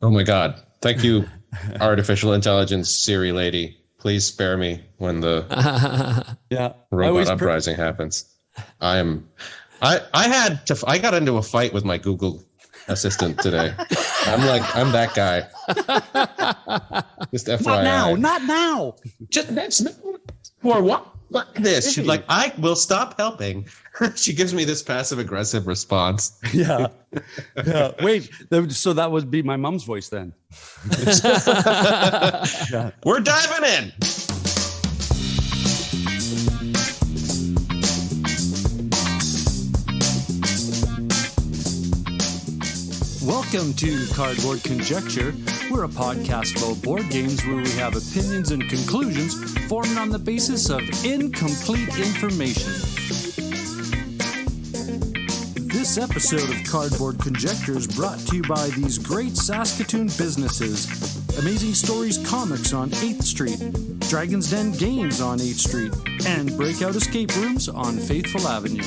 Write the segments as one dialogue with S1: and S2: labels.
S1: Oh my God. Thank you, artificial intelligence Siri lady. Please spare me when the
S2: Yeah.
S1: robot uprising happens. I got into a fight with my Google assistant today. I'm that guy. Just FYI.
S2: Not now.
S1: That's for what? This. She's like, I will stop helping. She gives me this passive aggressive response.
S2: Yeah. Wait. So that would be my mom's voice then.
S1: Yeah. We're diving in.
S2: Welcome to Cardboard Conjecture. We're a podcast about board games where we have opinions and conclusions formed on the basis of incomplete information. This episode of Cardboard Conjecture is brought to you by these great Saskatoon businesses: Amazing Stories Comics on 8th Street, Dragon's Den Games on 8th Street, and Breakout Escape Rooms on Faithful Avenue.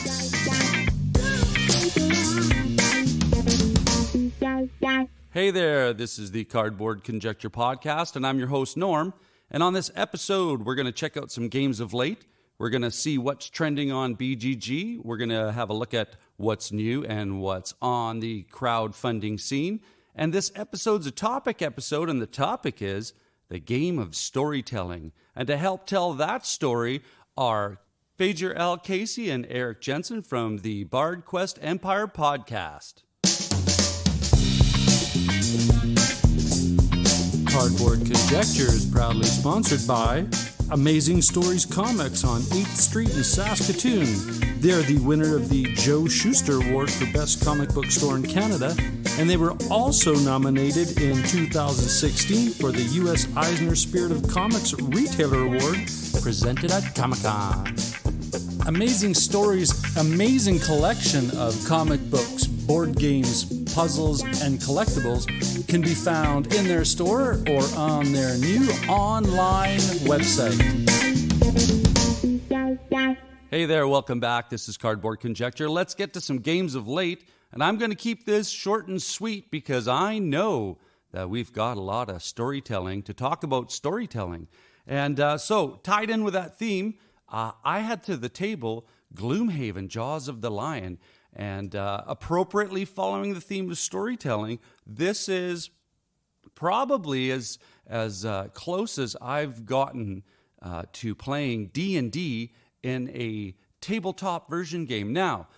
S2: Hey there, this is the Cardboard Conjecture Podcast, and I'm your host, Norm. And on this episode, we're going to check out some games of late. We're going to see what's trending on BGG. We're going to have a look at what's new and what's on the crowdfunding scene. And this episode's a topic episode, and the topic is the game of storytelling. And to help tell that story are Fajer L. Casey and Eric Jensen from the Bard Quest Empire podcast. Cardboard Conjecture is proudly sponsored by Amazing Stories Comics on 8th Street in Saskatoon. They're the winner of the Joe Shuster Award for Best Comic Book Store in Canada, and they were also nominated in 2016 for the U.S. Eisner Spirit of Comics Retailer Award presented at Comic-Con. Amazing Stories' amazing collection of comic books, board games, puzzles, and collectibles can be found in their store or on their new online website. Hey there, welcome back. This is Cardboard Conjecture. Let's get to some games of late, and I'm going to keep this short and sweet because I know that we've got a lot of storytelling to talk about storytelling. And so, tied in with that theme, I had to the table Gloomhaven, Jaws of the Lion. And appropriately following the theme of storytelling, this is probably as close as I've gotten to playing D&D in a tabletop version game. Now,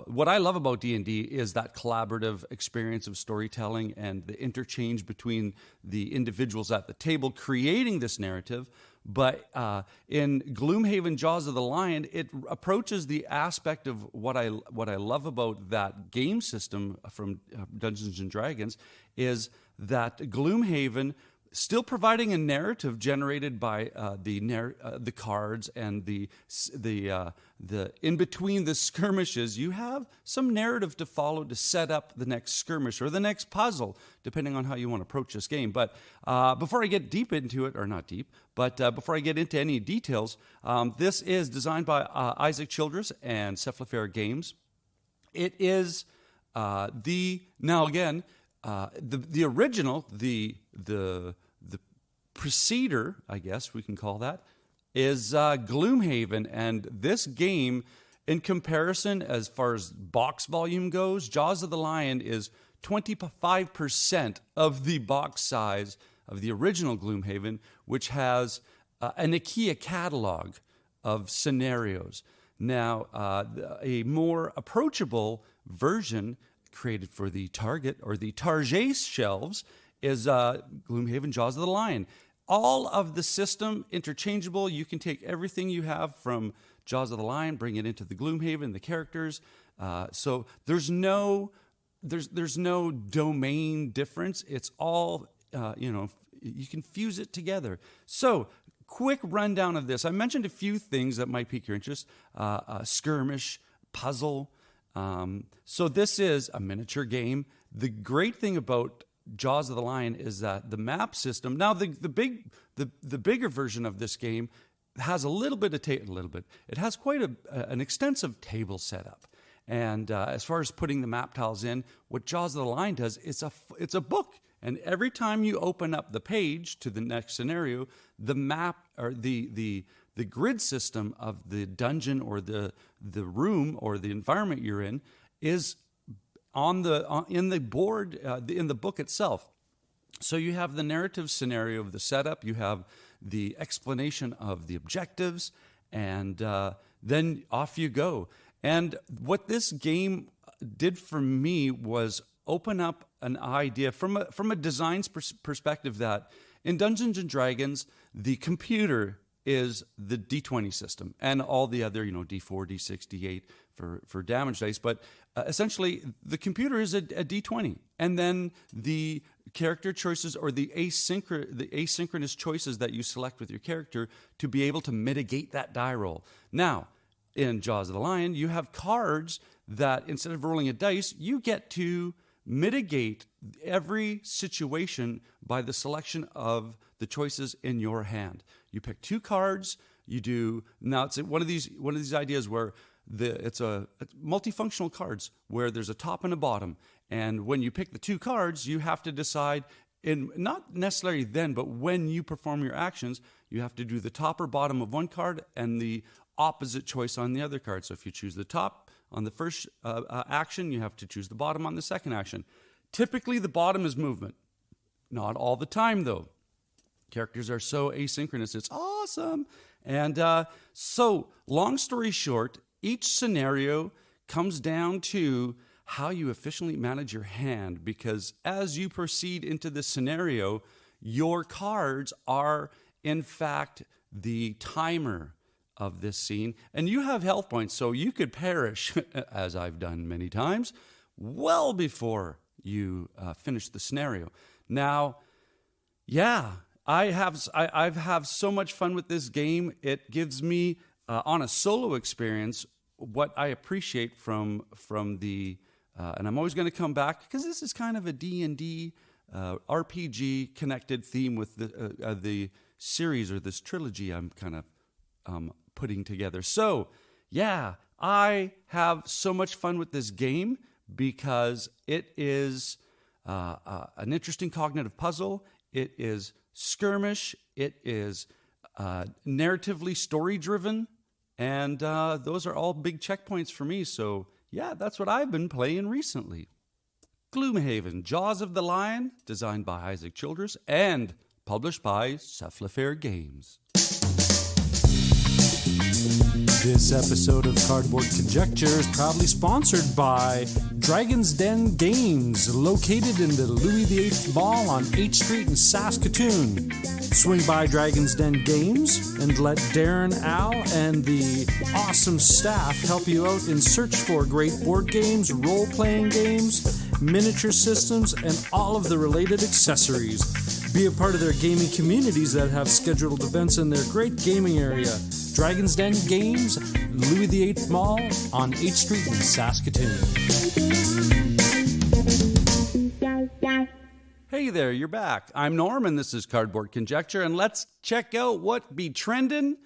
S2: what I love about D&D is that collaborative experience of storytelling and the interchange between the individuals at the table creating this narrative. But in Gloomhaven, Jaws of the Lion, it approaches the aspect of what I love about that game system from Dungeons and Dragons is that Gloomhaven, still providing a narrative generated by the cards and the in between the skirmishes, you have some narrative to follow to set up the next skirmish or the next puzzle, depending on how you want to approach this game. But before I get deep into it, or not deep, but before I get into any details, this is designed by Isaac Childress and Cephalofair Games. It is the original, the preceder, I guess we can call that, is Gloomhaven. And this game, in comparison, as far as box volume goes, Jaws of the Lion is 25% of the box size of the original Gloomhaven, which has an IKEA catalog of scenarios. Now, a more approachable version created for the Target or the Target shelves is Gloomhaven Jaws of the Lion. All of the system interchangeable. You can take everything you have from Jaws of the Lion, bring it into the Gloomhaven, the characters. So there's no domain difference. It's all, you can fuse it together. So quick rundown of this. I mentioned a few things that might pique your interest. Skirmish, puzzle. So this is a miniature game. The great thing about Jaws of the Lion is that the map system. Now the bigger version of this game has a little bit. It has quite an extensive table setup. And as far as putting the map tiles in, what Jaws of the Lion does, it's a book. And every time you open up the page to the next scenario, the map or the grid system of the dungeon or the room or the environment you're in is in the board in the book itself. So you have the narrative scenario of the setup, you have the explanation of the objectives, and then off you go. And what this game did for me was open up an idea from a design perspective that in Dungeons and Dragons, the computer is the D20 system and all the other, D4, D6, D8 for damage dice. But essentially, the computer is a D20. And then the character choices or the asynchronous choices that you select with your character to be able to mitigate that die roll. Now, in Jaws of the Lion, you have cards that instead of rolling a dice, you get to mitigate every situation by the selection of the choices in your hand. You pick 2 cards. You do now. It's one of these ideas where it's multifunctional cards where there's a top and a bottom. And when you pick the 2 cards, you have to decide, not necessarily then, but when you perform your actions, you have to do the top or bottom of one card and the opposite choice on the other card. So if you choose the top on the first action, you have to choose the bottom on the second action. Typically, the bottom is movement. Not all the time, though. Characters are so asynchronous. It's awesome. And so, long story short, each scenario comes down to how you efficiently manage your hand, because as you proceed into the scenario, your cards are, in fact, the timer of this scene. And you have health points, so you could perish, as I've done many times, well before you finish the scenario. Now, yeah, I've had so much fun with this game. It gives me, on a solo experience, what I appreciate from the, and I'm always going to come back, because this is kind of a D&D RPG connected theme with the series or this trilogy I'm kind of putting together. So, yeah, I have so much fun with this game because it is an interesting cognitive puzzle. It is skirmish. It is narratively story-driven. And those are all big checkpoints for me. So, yeah, that's what I've been playing recently. Gloomhaven, Jaws of the Lion, designed by Isaac Childress and published by Cephalofair Games.
S3: This episode of Cardboard Conjecture is proudly sponsored by Dragon's Den Games, located in the Louis VIII Mall on 8th Street in Saskatoon. Swing by Dragon's Den Games and let Darren, Al, and the awesome staff help you out in search for great board games, role-playing games, miniature systems, and all of the related accessories. Be a part of their gaming communities that have scheduled events in their great gaming area. Dragon's Den Games, Louis VIII Mall on 8th Street in Saskatoon.
S2: Hey there, you're back. I'm Norm, and this is Cardboard Conjecture, and let's check out what be trending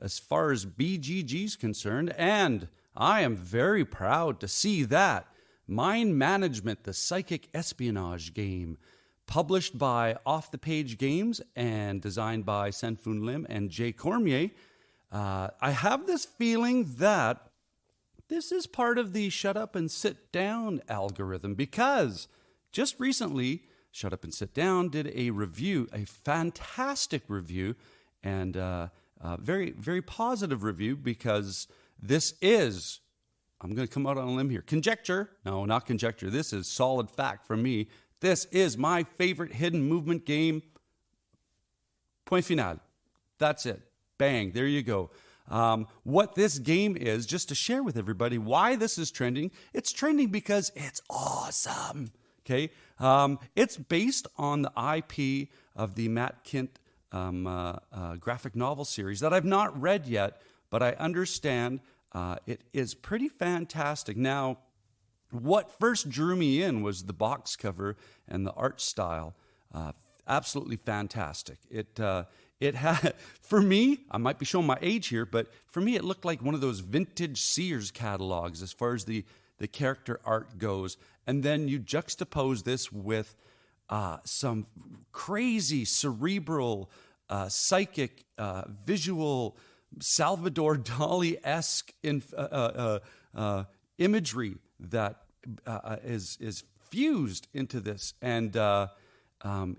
S2: as far as BGG's concerned. And I am very proud to see that Mind Management, the psychic espionage game, published by Off the Page Games and designed by Sen-Foon Lim and Jay Cormier. I have this feeling that this is part of the shut up and sit down algorithm, because just recently, Shut Up and Sit Down did a review, a fantastic review, and very, very positive review, because this is, I'm going to come out on a limb here, conjecture. No, not conjecture. This is solid fact from me. This is my favorite hidden movement game. Point final. That's it. Bang. There you go. What this game is, just to share with everybody why this is trending. It's trending because it's awesome. Okay. It's based on the IP of the Matt Kint graphic novel series that I've not read yet, but I understand it is pretty fantastic. Now, what first drew me in was the box cover and the art style. Absolutely fantastic. It had, for me, I might be showing my age here, but for me, it looked like one of those vintage Sears catalogs as far as the character art goes. And then you juxtapose this with some crazy cerebral, psychic, visual, Salvador Dali-esque imagery that is fused into this. And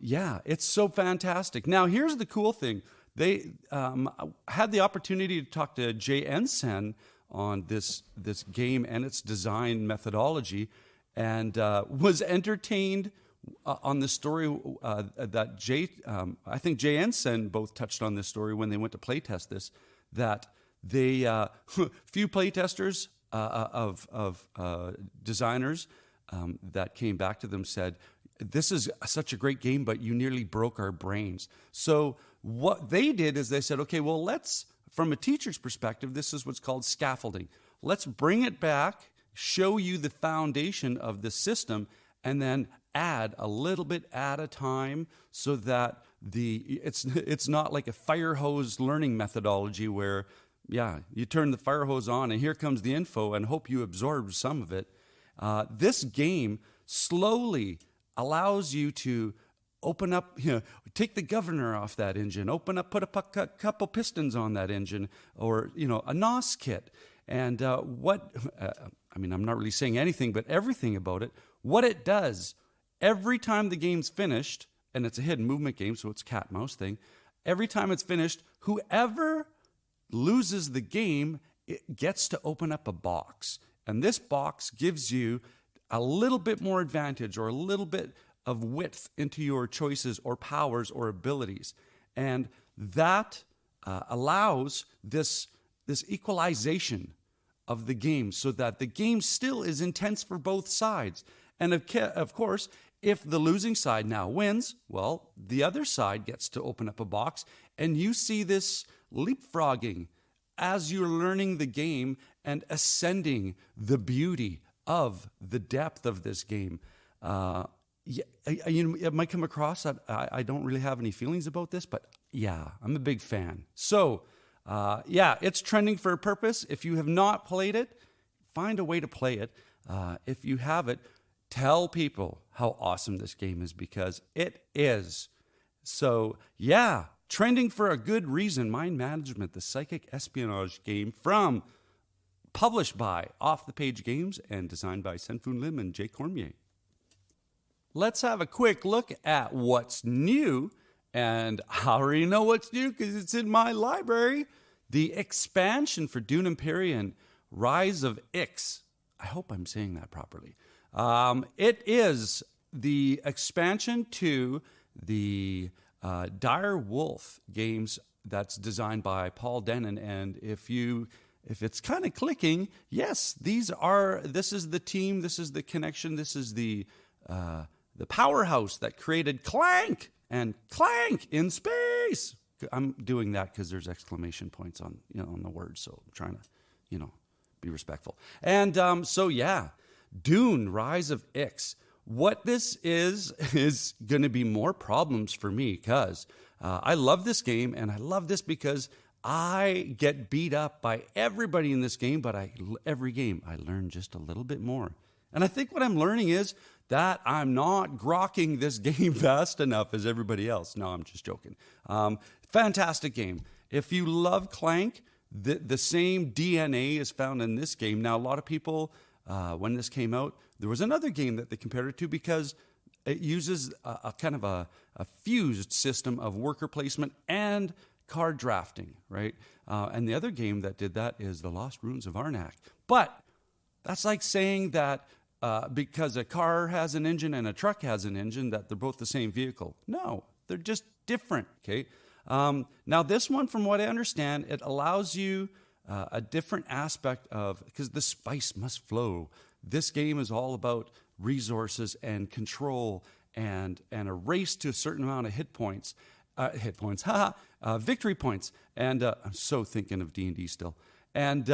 S2: it's so fantastic. Now, here's the cool thing. They had the opportunity to talk to Jay Ensign on this game and its design methodology, and was entertained on the story that I think Jay Ensign both touched on this story when they went to playtest this, that they few playtesters of designers that came back to them said, this is such a great game, but you nearly broke our brains. So what they did is they said, okay, well, let's, from a teacher's perspective, this is what's called scaffolding. Let's bring it back, show you the foundation of the system, and then add a little bit at a time so that it's not like a fire hose learning methodology where, you turn the fire hose on and here comes the info and hope you absorb some of it. This game slowly allows you to open up, take the governor off that engine, put a couple pistons on that engine, or, a NOS kit. And I'm not really saying anything, but everything about it. What it does, every time the game's finished, and it's a hidden movement game, so it's a cat-mouse thing, every time it's finished, whoever loses the game, it gets to open up a box. And this box gives you a little bit more advantage or a little bit of width into your choices or powers or abilities. And that allows this equalization of the game so that the game still is intense for both sides. And of course, if the losing side now wins, well, the other side gets to open up a box, and you see this leapfrogging as you're learning the game and ascending the beauty of the depth of this game. It might come across that I don't really have any feelings about this, but I'm a big fan. So, it's trending for a purpose. If you have not played it, find a way to play it. If you have it, tell people how awesome this game is, because it is. So, trending for a good reason. Mind Management, the psychic espionage game published by Off the Page Games and designed by Senfun Lim and Jay Cormier. Let's have a quick look at what's new. And I already know what's new because it's in my library. The expansion for Dune Imperium, Rise of Ix. I hope I'm saying that properly. It is the expansion to the Dire Wolf games that's designed by Paul Dennen. And if it's kind of clicking, yes, this is the team, this is the connection, this is the powerhouse that created Clank and Clank in Space. I'm doing that because there's exclamation points on the word, so I'm trying to be respectful. And Dune, Rise of Ix. What this is going to be more problems for me, because I love this game, and I love this because I get beat up by everybody in this game, but every game I learn just a little bit more. And I think what I'm learning is that I'm not grokking this game fast enough as everybody else. No, I'm just joking. Fantastic game. If you love Clank, the same DNA is found in this game. Now, a lot of people, when this came out, there was another game that they compared it to because it uses a kind of a fused system of worker placement and card drafting, right? And the other game that did that is The Lost Ruins of Arnak. But that's like saying that because a car has an engine and a truck has an engine, that they're both the same vehicle. No, they're just different, okay? Now, this one, from what I understand, it allows you a different aspect of, because the spice must flow. This game is all about resources and control and a race to a certain amount of victory points. And I'm so thinking of D&D still. And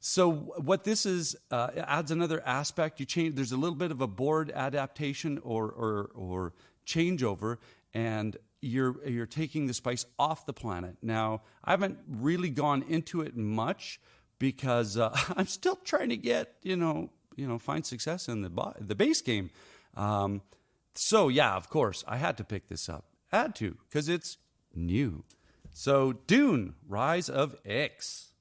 S2: so what this is, it adds another aspect. You change. There's a little bit of a board adaptation or changeover, and you're taking the spice off the planet. Now, I haven't really gone into it much because I'm still trying to get find success in the base game. So, yeah, of course, I had to pick this up. Had to, because it's new. So, Dune, Rise of X.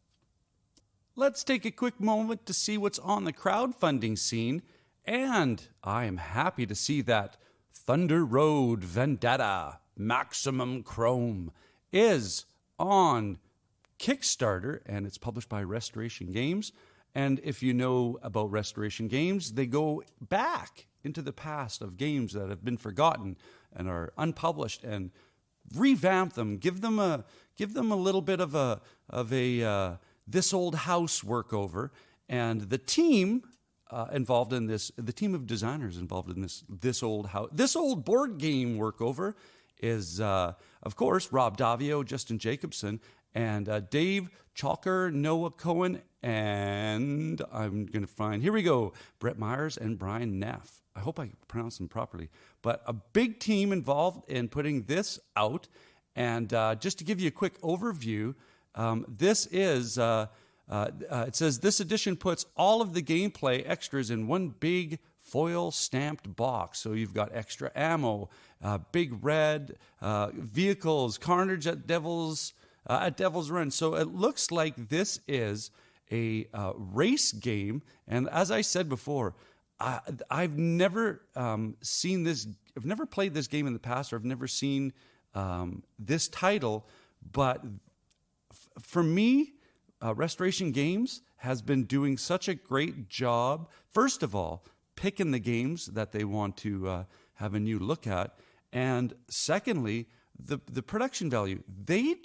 S2: Let's take a quick moment to see what's on the crowdfunding scene. And I am happy to see that Thunder Road Vendetta Maximum Chrome is on Kickstarter, and it's published by Restoration Games. And if you know about Restoration Games, they go back into the past of games that have been forgotten and are unpublished and revamp them, give them a little bit of a this old house workover. And the team involved in this, the team of designers involved in this old board game workover is, of course, Rob Davio, Justin Jacobson, and Dave Chalker, Noah Cohen, and I'm going to find, here we go, Brett Myers and Brian Neff. I hope I pronounced them properly. But a big team involved in putting this out. And just to give you a quick overview, this is, it says, this edition puts all of the gameplay extras in one big foil stamped box. So you've got extra ammo, big red, vehicles, carnage at Devil's Run. So it looks like this is a race game. And as I said before, I've never seen this. I've never played this game in the past, or I've never seen this title. But for me, Restoration Games has been doing such a great job. First of all, picking the games that they want to have a new look at, and secondly, the production value. They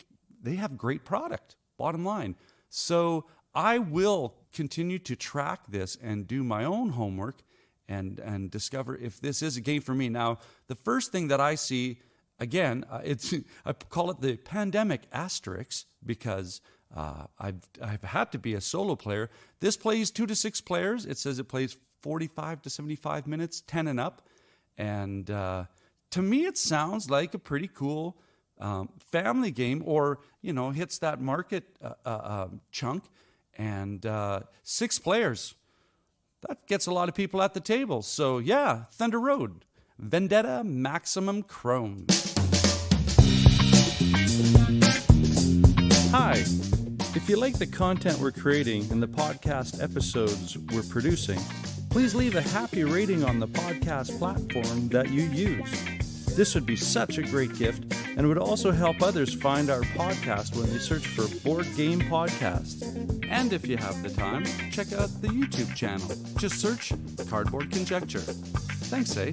S2: have great product. Bottom line. So I will continue to track this and do my own homework and discover if this is a game for me. Now, the first thing that I see, again, I call it the pandemic asterisk, because I've had to be a solo player. This plays 2 to 6 players. It says it plays 45 to 75 minutes, 10 and up. And to me, it sounds like a pretty cool family game, or, hits that market chunk. And 6 players, that gets a lot of people at the table. So yeah, Thunder Road, Vendetta Maximum Chrome.
S4: Hi. If you like the content we're creating and the podcast episodes we're producing, please leave a happy rating on the podcast platform that you use. This would be such a great gift, and would also help others find our podcast when they search for Board Game Podcast.
S2: And if you have the time, check out the YouTube channel. Just search Cardboard Conjecture. Thanks, eh?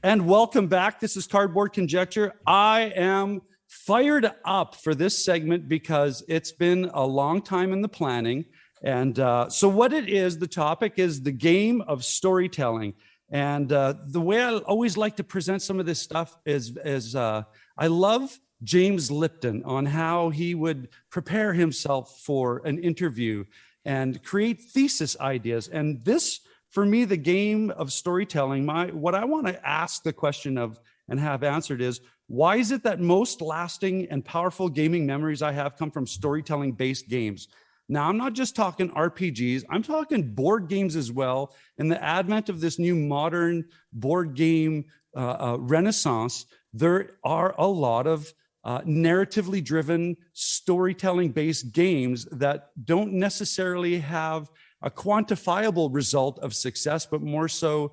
S2: And welcome back. This is Cardboard Conjecture. I am fired up for this segment because it's been a long time in the planning. And so what it is, the topic is the game of storytelling. And the way I always like to present some of this stuff is I love James Lipton on how he would prepare himself for an interview and create thesis ideas. And this, for me, the game of storytelling, what I want to ask the question of and have answered is, why is it that most lasting and powerful gaming memories I have come from storytelling-based games? Now, I'm not just talking RPGs, I'm talking board games as well. In the advent of this new modern board game renaissance, there are a lot of narratively driven, storytelling-based games that don't necessarily have a quantifiable result of success, but more so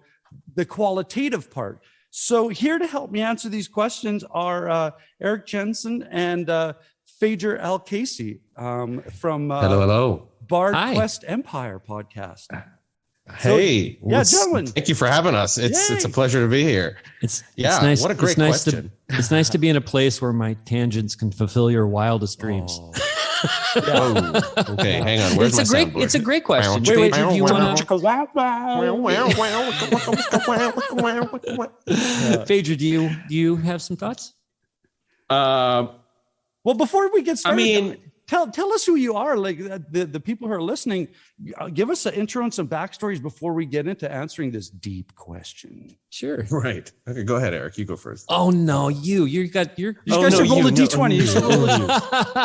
S2: the qualitative part. So here to help me answer these questions are Erik Jensen and Fajer Al-Casey from
S1: hello.
S2: Bard Quest Empire podcast.
S1: Hey,
S2: yeah, gentlemen.
S1: Thank you for having us. It's a pleasure to be here.
S5: It's nice.
S1: What a great question.
S5: It's nice to be in a place where my tangents can fulfill your wildest dreams.
S1: Okay, hang on. Where's soundboard?
S5: It's a great question. Wait, do you want to? Fajer, do you have some thoughts?
S2: Well, before we get started, tell us who you are. Like the people who are listening, give us an intro and some backstories before we get into answering this deep question.
S5: Sure.
S1: Right. Okay, go ahead, Eric. You go first.
S5: Oh no, you guys should
S2: roll a d20. You should roll a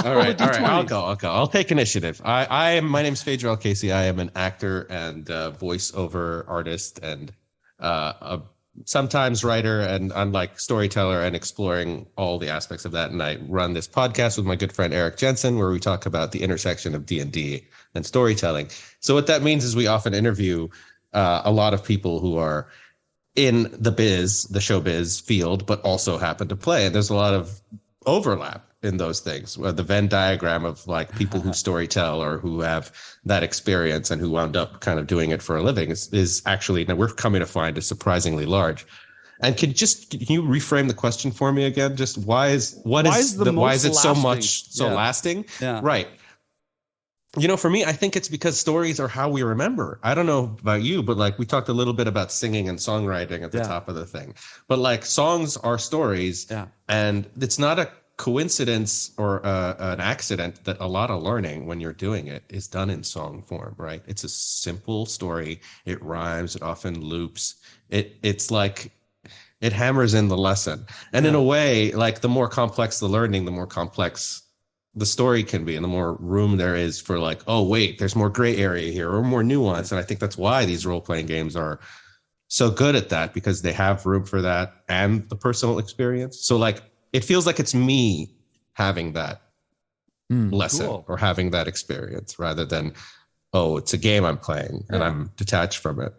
S1: All right. I'll go. I'll take initiative. My name's Fajer L. Casey. I am an actor and voiceover artist and sometimes writer and unlike storyteller, and exploring all the aspects of that. And I run this podcast with my good friend Eric Jensen, where we talk about the intersection of D&D and storytelling. So what that means is we often interview a lot of people who are in the showbiz field, but also happen to play. And there's a lot of overlap in those things. The Venn diagram of like people who storytell or who have that experience and who wound up kind of doing it for a living is actually, now we're coming to find, is surprisingly large. And can you reframe the question for me again? Just why is it so lasting?
S2: Yeah.
S1: Right. For me, I think it's because stories are how we remember. I don't know about you, but like we talked a little bit about singing and songwriting at the top of the thing. But like songs are stories, and it's not a coincidence or an accident that a lot of learning when you're doing it is done in song form, right? It's a simple story. It rhymes. It often loops. It's like it hammers in the lesson. And in a way, like the more complex the learning, the more complex the story can be, and the more room there is for like, oh wait, there's more gray area here or more nuance. And I think that's why these role-playing games are so good at that, because they have room for that and the personal experience. So like it feels like it's me having that lesson or having that experience, rather than, oh, it's a game I'm playing and I'm detached from it.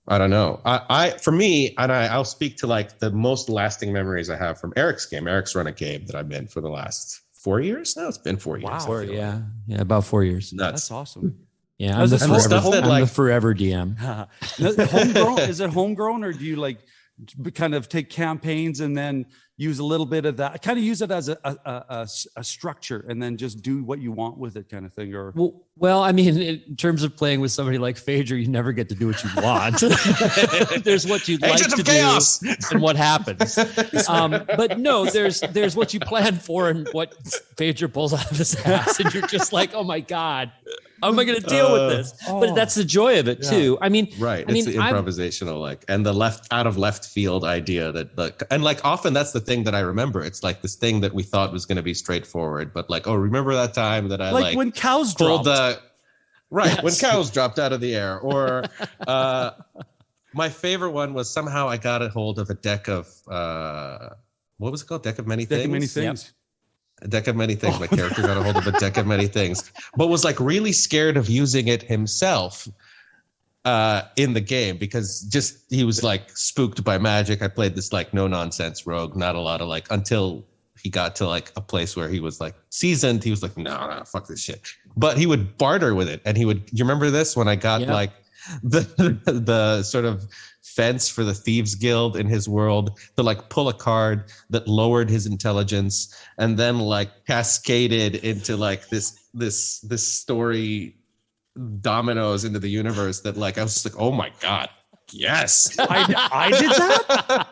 S1: I don't know. For me, I'll speak to like the most lasting memories I have from Eric's game. Eric's run a game that I'm in for the last 4 years now. It's been 4 years.
S5: Wow. Yeah, about 4 years.
S2: That's awesome.
S5: Yeah, I'm the forever DM.
S2: Homegrown? Is it homegrown, or do you like kind of take campaigns and then use a little bit of that, kind of use it as a structure, and then just do what you want with it, kind of thing? Or
S5: well, I mean, in terms of playing with somebody like Fajer, you never get to do what you want. There's what you'd like to
S1: chaos.
S5: Do and what happens. But no, there's what you plan for and what Fajer pulls out of his ass, and you're just like, oh my God, how am I going to deal with this? But that's the joy of it too. I mean,
S1: right. It's the improvisational, and the out of left field idea and often that's the thing that I remember. It's like this thing that we thought was going to be straightforward, but like, oh, remember that time that I like
S2: when cows dropped.
S1: When cows dropped out of the air, or my favorite one was somehow I got a hold of a deck of what was it called? Deck of Many Things.
S2: Deck of Many Things. Yep.
S1: A deck of many things. My character got a hold of a deck of many things, but was like really scared of using it himself in the game, because he was like spooked by magic. I played this like no nonsense rogue, not a lot of like, until he got to like a place where he was like seasoned. He was like, no, fuck this shit. But he would barter with it, and you remember this when I got like the sort of fence for the Thieves Guild in his world to like pull a card that lowered his intelligence and then like cascaded into like this story dominoes into the universe that like I was just like, oh my God, yes.
S2: I did that.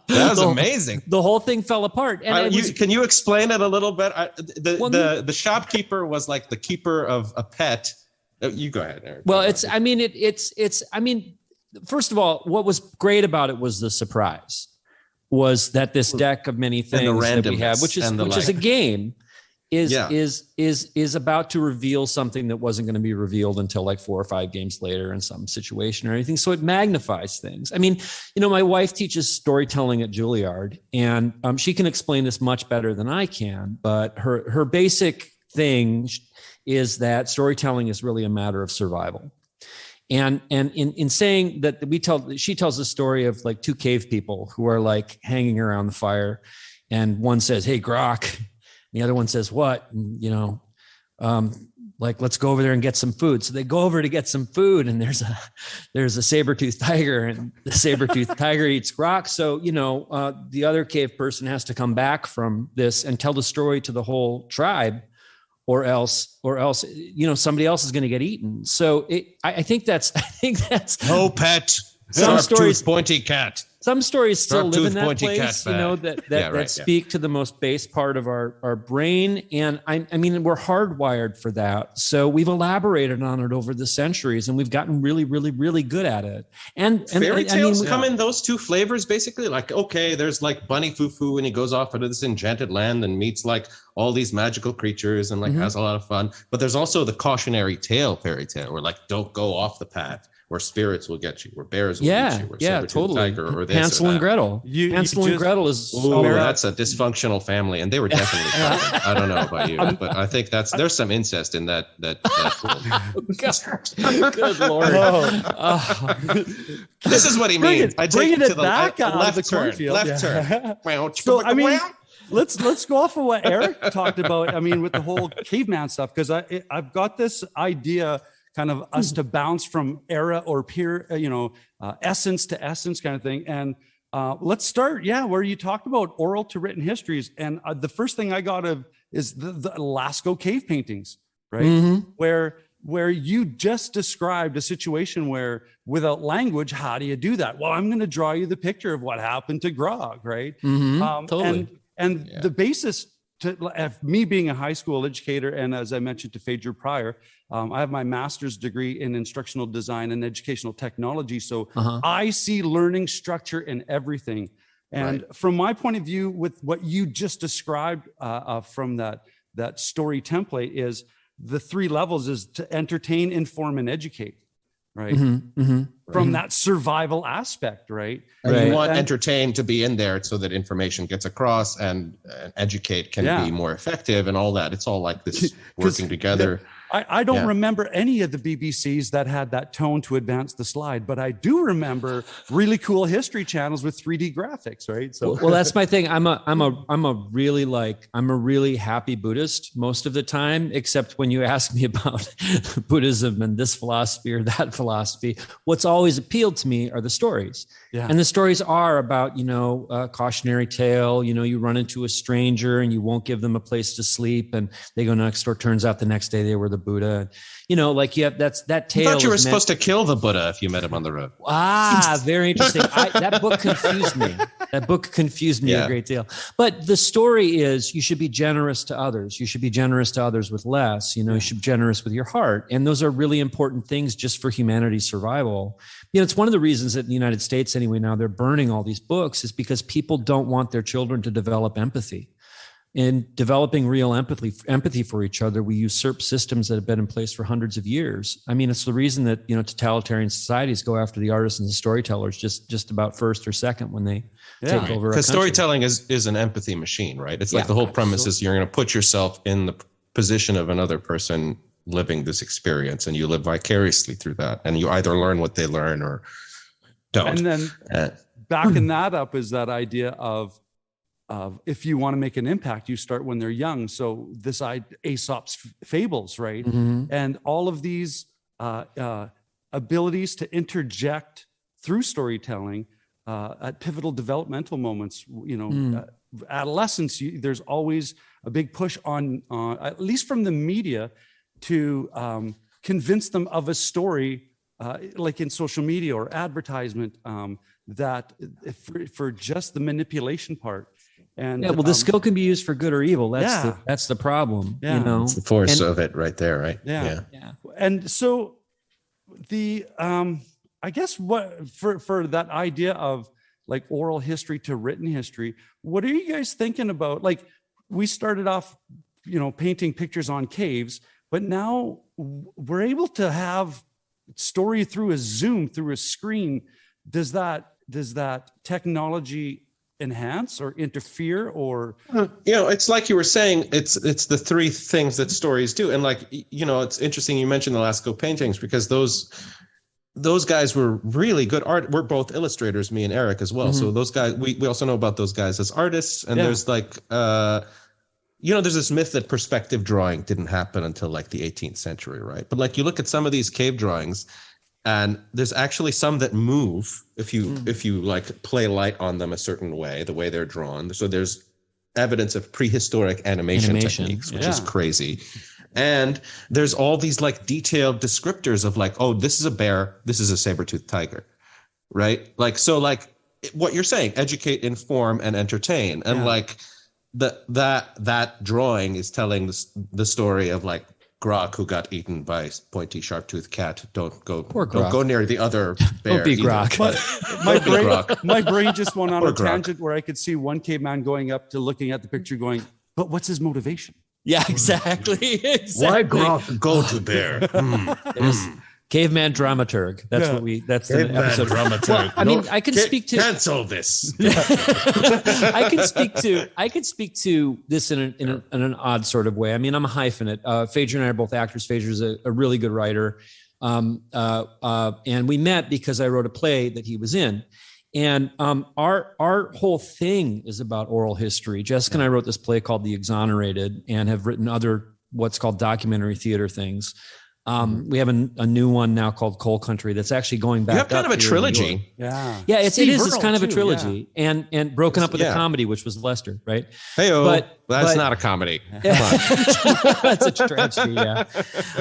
S1: That was amazing.
S5: The whole thing fell apart. And
S1: can you explain it a little bit? The shopkeeper was like the keeper of a pet. You go ahead, Eric.
S5: Well, first of all, what was great about it was the surprise, was that this deck of many things that we have, which is a game, is about to reveal something that wasn't going to be revealed until like 4 or 5 games later in some situation or anything. So it magnifies things. I mean, my wife teaches storytelling at Juilliard, and she can explain this much better than I can, but her basic thing is that storytelling is really a matter of survival. And in saying that, she tells the story of like 2 cave people who are like hanging around the fire, and one says, "Hey, Grok," and the other one says, "What?" And, like, let's go over there and get some food. So they go over to get some food, and there's a saber-toothed tiger, and the saber-toothed tiger eats Grok. So, the other cave person has to come back from this and tell the story to the whole tribe, or else, somebody else is going to get eaten. So I think that's
S1: no pet.
S5: Some stories,
S1: pointy cat.
S5: some stories still live in that place, that speak to the most base part of our brain. And I mean, we're hardwired for that. So we've elaborated on it over the centuries, and we've gotten really, really, really good at it. And
S1: fairy tales come in those two flavors, basically. Like, okay, there's like Bunny Foo-Foo, and he goes off into this enchanted land and meets like all these magical creatures and like has a lot of fun. But there's also the cautionary tale fairy tale, where like, don't go off the path, where spirits will get you, where bears will get you, where
S5: totally.
S1: tiger, or this
S5: Hansel
S1: or
S5: and Gretel. Hansel and Gretel is.
S1: That's a dysfunctional family, and they were definitely. I don't know about you, but I think there's some incest in that. Good
S5: Lord!
S1: This is what he means. I take it to the left turn. Left turn.
S4: So I mean, let's go off of what Erik talked about. I mean, with the whole caveman stuff, because I've got this idea. Kind of us to bounce from era or peer, essence to essence kind of thing. And let's start, where you talked about oral to written histories. And the first thing I got is the Lascaux cave paintings, right? Where you just described a situation where without language, how do you do that? Well, I'm going to draw you the picture of what happened to Grog, right?
S5: Totally.
S4: And the basis to me being a high school educator, and as I mentioned to Fajer prior, I have my master's degree in instructional design and educational technology. So I see learning structure in everything. And from my point of view, with what you just described from that story template, is the three levels is to entertain, inform, and educate. Right. From that survival aspect, right?
S1: You want entertain to be in there so that information gets across, and educate can be more effective, and all that. It's all like this working together.
S4: I don't remember any of the BBCs that had that tone to advance the slide, but I do remember really cool history channels with 3D graphics, right? So,
S5: well, that's my thing. I'm a really happy Buddhist most of the time, except when you ask me about Buddhism and this philosophy or that philosophy. What's always appealed to me are the stories. And the stories are about, a cautionary tale. You run into a stranger and you won't give them a place to sleep, and they go next door. Turns out the next day they were the Buddha. Like you have that tale.
S1: I thought you were supposed to kill the Buddha if you met him on the road.
S5: Very interesting. That book confused me. That book confused me a great deal. But the story is, you should be generous to others. You should be generous to others with less. You should be generous with your heart. And those are really important things just for humanity's survival. It's one of the reasons that in the United States anyway, now they're burning all these books, is because people don't want their children to develop empathy. In developing real empathy for each other, we usurp systems that have been in place for hundreds of years. I mean, it's the reason that totalitarian societies go after the artists and the storytellers just about first or second when they take over.
S1: Because storytelling is an empathy machine, right? It's like the whole premise is you're going to put yourself in the position of another person living this experience, and you live vicariously through that, and you either learn what they learn or don't.
S4: And then backing that up is that idea of if you want to make an impact, you start when they're young. So this Aesop's fables, right? And all of these abilities to interject through storytelling at pivotal developmental moments, adolescence, there's always a big push on at least from the media to convince them of a story, like in social media or advertisement, that for just the manipulation part. And
S5: the skill can be used for good or evil. That's the problem.
S1: It's the force of it right there, right?
S4: Yeah. And so I guess what for that idea of like oral history to written history, what are you guys thinking about? Like, we started off, painting pictures on caves, but now we're able to have story through a Zoom, through a screen. Does that technology enhance or interfere, or
S1: it's like you were saying, it's the three things that stories do. And like, it's interesting you mentioned the Lascaux paintings, because those guys were really good art. We're both illustrators, me and Erik as well. So those guys, we also know about those guys as artists. And there's like there's this myth that perspective drawing didn't happen until like the 18th century, right? But like, you look at some of these cave drawings, and there's actually some that move if you like play light on them a certain way, the way they're drawn. So there's evidence of prehistoric animation techniques, which is crazy. And there's all these like detailed descriptors of like, oh, this is a bear, this is a saber-toothed tiger, right? Like, so like what you're saying, educate, inform, and entertain. And like that drawing is telling the story of like Grok, who got eaten by pointy sharp-toothed cat. Don't go near the other bear.
S5: Don't be Grok.
S4: My brain just went on a tangent where I could see one caveman going up to looking at the picture going, but what's his motivation?
S5: Yeah, exactly.
S1: Why Grok go to bear?
S5: Caveman dramaturg. That's the episode.
S1: Dramaturg.
S5: Well, I mean, I can speak to
S1: cancel this.
S5: I can speak to this in an odd sort of way. I mean, I'm a hyphenate. Fajer and I are both actors. Fajer's a really good writer. And we met because I wrote a play that he was in. And our whole thing is about oral history. Jessica and I wrote this play called The Exonerated and have written other what's called documentary theater things. We have a new one now called Coal Country that's actually going back.
S1: You have kind of a trilogy.
S5: Yeah, it is. It's kind of a trilogy, and broken up with a comedy, which was Lester, right?
S1: Hey-o. But that's not a comedy. Come on.
S5: That's a tragedy, yeah.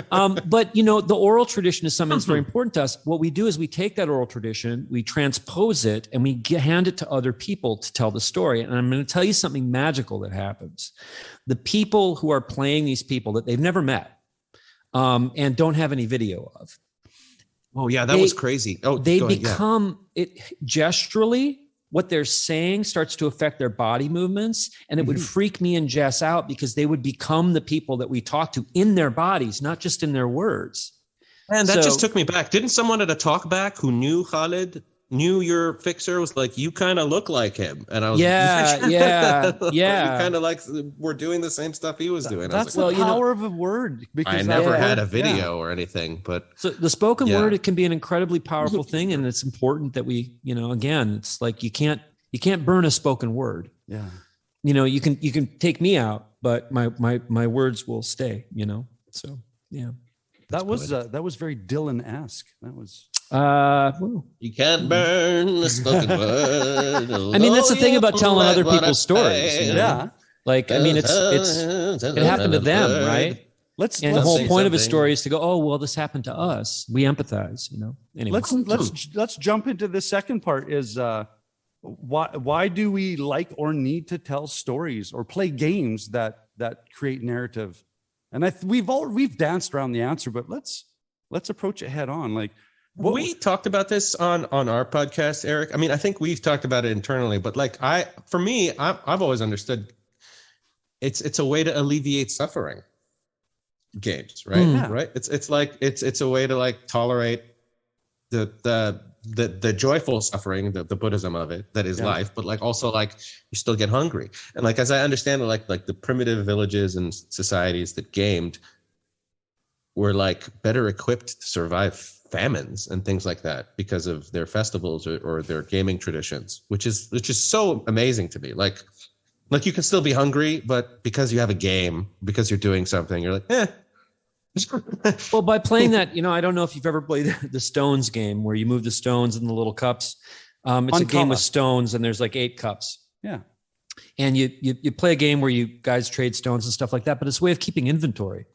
S5: But the oral tradition is something that's very important to us. What we do is we take that oral tradition, we transpose it, and we hand it to other people to tell the story. And I'm going to tell you something magical that happens. The people who are playing these people that they've never met, and don't have any video of.
S1: Oh yeah, that was crazy. Oh,
S5: they become it gesturally. What they're saying starts to affect their body movements, and it would freak me and Jess out because they would become the people that we talk to in their bodies, not just in their words.
S1: And that just took me back. Didn't someone at a talk back who knew Khalid, knew your fixer, was like, you kind of look like him? And I was
S5: yeah.
S1: You kind of like we're doing the same stuff he was doing.
S4: That's the power of a word.
S1: Because I never had a video or anything, but
S5: so the spoken word, it can be an incredibly powerful thing, and it's important that we, again, it's like you can't burn a spoken word.
S4: Yeah,
S5: you can take me out, but my words will stay. So yeah.
S4: That was very Dylan-esque. That was.
S1: You can't burn the spoken word.
S5: I mean, that's the thing about telling other people's stories.
S4: Yeah.
S5: Like, I mean, it happened to them, right? And the whole point of a story is to go, oh, well, this happened to us. We empathize, Anyway.
S4: Let's jump into the second part. Is why do we like or need to tell stories or play games that create narrative? And we've danced around the answer, but let's approach it head on. Like,
S1: we talked about this on our podcast, Eric. I mean, I think we've talked about it internally, but like I've always understood it's a way to alleviate suffering. Games, right?
S5: Yeah.
S1: Right. It's like it's a way to like tolerate the joyful suffering, the Buddhism of it, that is life, but like also like you still get hungry. And like as I understand it, like the primitive villages and societies that gamed were like better equipped to survive famines and things like that because of their festivals or their gaming traditions, which is so amazing to me. Like you can still be hungry, but because you have a game, because you're doing something, you're like,
S5: Well, by playing that, I don't know if you've ever played the Stones game where you move the stones in the little cups. It's a game with stones, and there's like 8 cups.
S4: Yeah.
S5: And you play a game where you guys trade stones and stuff like that, but it's a way of keeping inventory.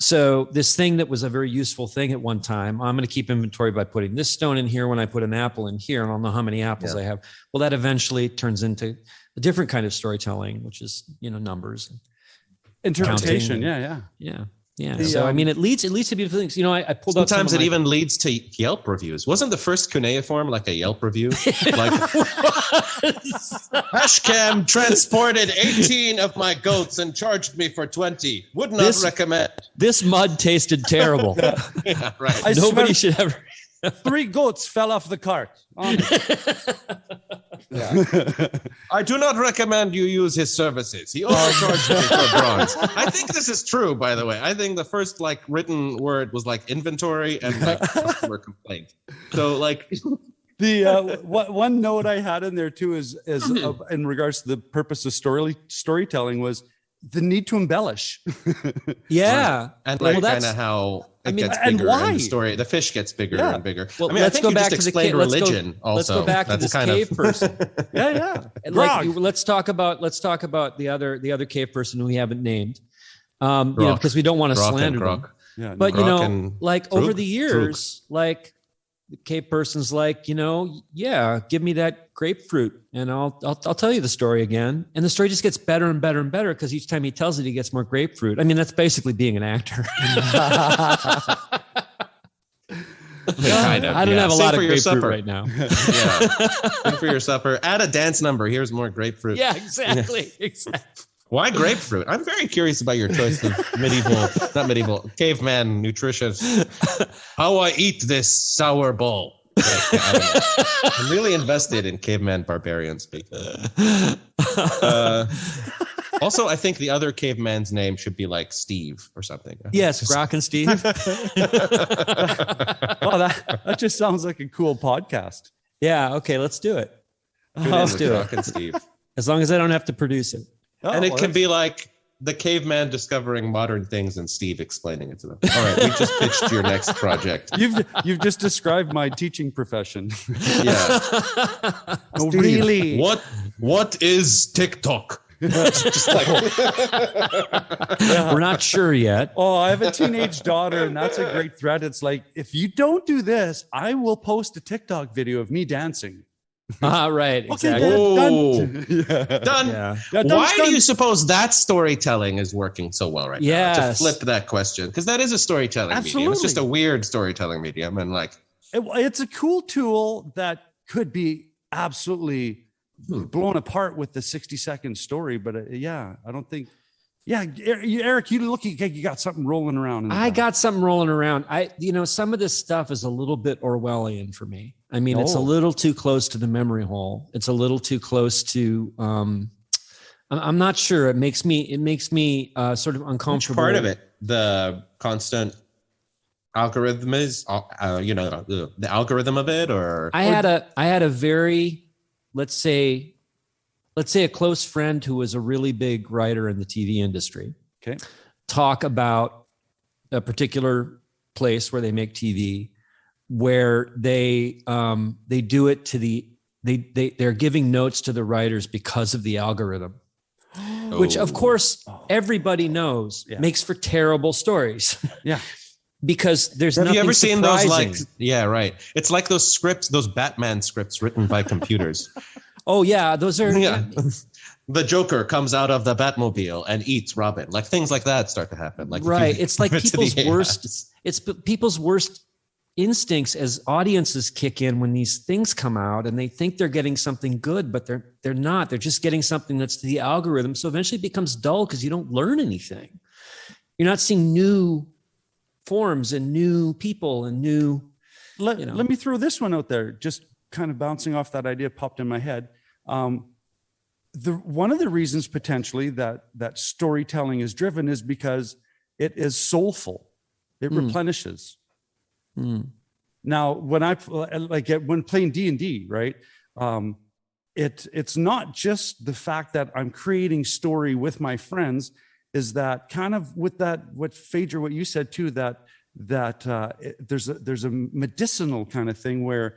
S5: So this thing that was a very useful thing at one time, I'm going to keep inventory by putting this stone in here when I put an apple in here, and I'll know how many apples I have. Well, that eventually turns into a different kind of storytelling, which is, numbers.
S4: Interpretation.
S5: Counting. Yeah. So I mean, it leads to beautiful things. I pulled out.
S1: Sometimes it even leads to Yelp reviews. Wasn't the first cuneiform like a Yelp review? Like Hashcam transported 18 of my goats and charged me for 20. Would not recommend.
S5: This mud tasted terrible.
S1: Yeah, right.
S5: Nobody should ever.
S4: 3 goats fell off the cart.
S1: I do not recommend you use his services. He overcharged me for bronze. I think this is true, by the way. I think the first written word was like inventory and like customer complaint. So like
S4: the one note I had in there too is in regards to the purpose of storytelling was the need to embellish.
S5: Yeah,
S1: and like kind of how it gets bigger.
S4: Why?
S1: And the story, the fish gets bigger and bigger.
S5: Well,
S1: I mean,
S5: let's
S1: I think
S5: go back to
S1: explained religion.
S5: Let's go back to this cave person.
S4: Yeah.
S5: Let's talk about the other cave person who we haven't named, because we don't want to slander them.
S1: Yeah,
S5: but over the years, like the cave person's like, yeah, give me that grapefruit and I'll tell you the story again. And the story just gets better and better and better because each time he tells it, he gets more grapefruit. I mean, that's basically being an actor.
S1: Kind of,
S5: I don't have a lot of grapefruit
S1: supper
S5: right now.
S1: Yeah. Sing for your supper. Add a dance number. Here's more grapefruit.
S5: Yeah, exactly.
S1: Why grapefruit? I'm very curious about your choice of caveman nutrition. How I eat this sour ball. I'm really invested in caveman barbarian speak. Also, I think the other caveman's name should be like Steve or something.
S5: Yes, Grok and Steve.
S4: Oh, that just sounds like a cool podcast.
S5: Yeah, okay, let's do it. Let's do
S1: Grok and Steve.
S5: As long as I don't have to produce it.
S1: And it can be like the caveman discovering modern things and Steve explaining it to them. All right, we just pitched your next project.
S4: You've just described my teaching profession.
S1: Yeah.
S5: Oh, really?
S1: What is TikTok? Just like
S5: We're not sure yet.
S4: Oh, I have a teenage daughter, and that's a great threat. It's like, if you don't do this, I will post a TikTok video of me dancing.
S5: Right. Exactly.
S1: Done.
S5: Yeah.
S1: Why do you suppose that storytelling is working so well right now? To flip that question, because that is a storytelling medium. It's just a weird storytelling medium, and like
S4: it's a cool tool that could be absolutely blown apart with the 60-second story. But I don't think. Yeah, Eric, you look like you got something rolling around.
S5: I got something rolling around. Some of this stuff is a little bit Orwellian for me. I mean, it's a little too close to the memory hole. It's a little too close to. I'm not sure. It makes me sort of uncomfortable.
S1: Which part of it? The constant algorithm is, the algorithm of it, or
S5: I had a very, let's say a close friend who was a really big writer in the TV industry.
S4: Okay.
S5: Talk about a particular place where they make TV, where they do it to they're giving notes to the writers because of the algorithm, which of course everybody knows makes for terrible stories.
S4: Yeah.
S5: Because there's
S1: have
S5: nothing
S1: you ever seen
S5: surprising.
S1: those it's like those scripts, those Batman scripts written by computers.
S5: Oh yeah, those are
S1: The Joker comes out of the Batmobile and eats Robin. Like things like that start to happen. Like
S5: right, it's like people's worst. It's people's worst instincts as audiences kick in when these things come out, and they think they're getting something good, but they're not. They're just getting something that's the algorithm. So eventually it becomes dull because you don't learn anything. You're not seeing new forms and new people and new.
S4: Let me throw this one out there. Just kind of bouncing off that idea popped in my head. One of the reasons potentially that storytelling is driven is because it is soulful. It replenishes. Now, when playing D&D, right? It's not just the fact that I'm creating story with my friends. Is that kind of with that? What Fajer, what you said too, that there's a medicinal kind of thing where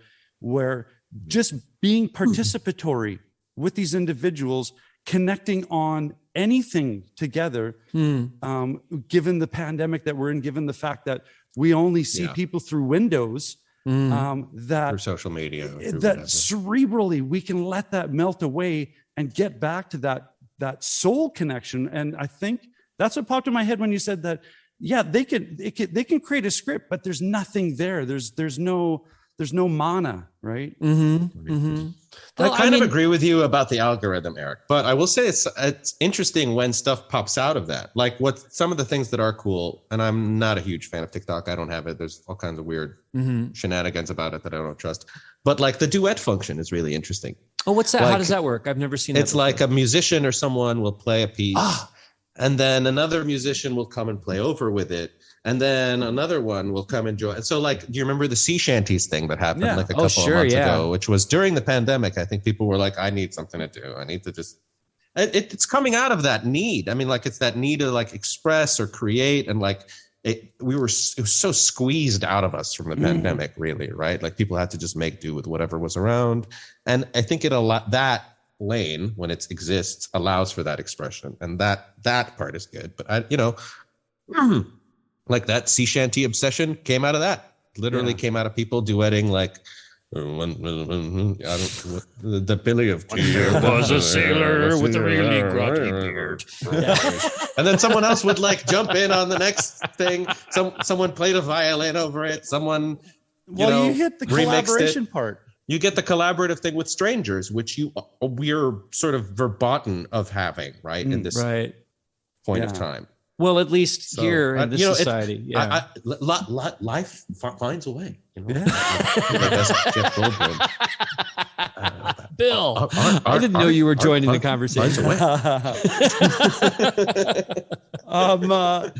S4: just being participatory with these individuals, connecting on anything together, given the pandemic that we're in, given the fact that we only see people through windows, that
S1: or social media,
S4: that cerebrally we can let that melt away and get back to that soul connection. And I think that's what popped in my head when you said that. Yeah, they can create a script, but there's nothing there. There's no mana, right?
S1: I kind of agree with you about the algorithm, Eric, but I will say it's interesting when stuff pops out of that. Like what some of the things that are cool, and I'm not a huge fan of TikTok. I don't have it. There's all kinds of weird shenanigans about it that I don't trust. But like the duet function is really interesting.
S5: Oh, what's that? How does that work? I've never seen that.
S1: It's like a musician or someone will play a piece, and then another musician will come and play over with it. And then another one will come and join. And so, like, do you remember the sea shanties thing that happened like a couple of months ago, which was during the pandemic? I think people were like, I need something to do. I need to just, it's coming out of that need. I mean, like, it's that need to like express or create. And like, it was so squeezed out of us from the pandemic, really, right? Like people had to just make do with whatever was around. And I think that lane, when it exists, allows for that expression. And that part is good. But like that sea shanty obsession came out of that. literally came out of people duetting like the Billy of Tea.
S5: There was a sailor with a really grotty beard.
S1: And then someone else would like jump in on the next thing. Someone played a violin over it. Someone,
S4: you hit the collaboration part.
S1: You get the collaborative thing with strangers, which we're sort of verboten of having, right? In this point of time.
S5: Well, at least here in this society,
S1: life finds a way.
S5: Bill, I didn't know you were joining the conversation.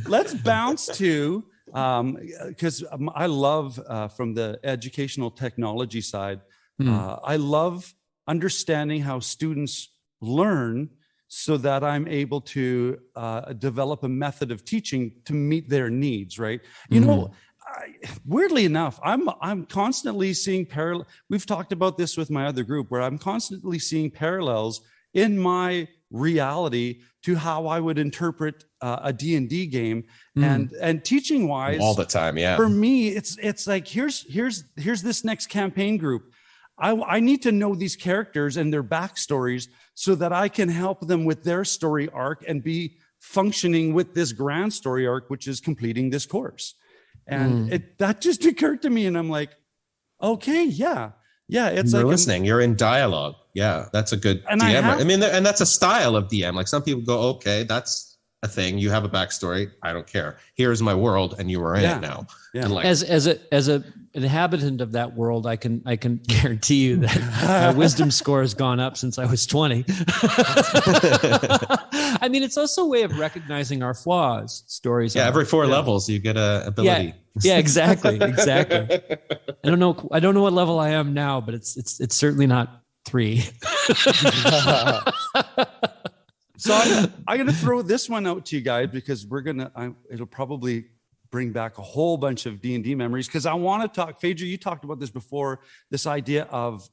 S4: Let's bounce to because I love from the educational technology side. I love understanding how students learn, so that I'm able to develop a method of teaching to meet their needs, right? Weirdly enough, I'm constantly seeing parallel. We've talked about this with my other group, where I'm constantly seeing parallels in my reality to how I would interpret a D&D game, and teaching wise
S1: all the time. Yeah,
S4: for me, it's like here's this next campaign group. I need to know these characters and their backstories so that I can help them with their story arc and be functioning with this grand story arc, which is completing this course. And that just occurred to me, and I'm like, okay, yeah. It's
S1: you're
S4: like
S1: listening. You're in dialogue. Yeah, that's a good DM. I mean, and that's a style of DM. Like some people go, okay, that's a thing. You have a backstory. I don't care. Here's my world, and you are in it now.
S5: Yeah. And like, as a inhabitant of that world, I can guarantee you that my wisdom score has gone up since I was 20. I mean, it's also a way of recognizing our flaws. Stories.
S1: Yeah, every 4 levels you get a ability.
S5: Yeah, exactly. I don't know what level I am now, but it's certainly not 3.
S4: So I'm going to throw this one out to you guys, because it'll probably bring back a whole bunch of D&D memories, because I want to talk. Fajer, you talked about this before, this idea of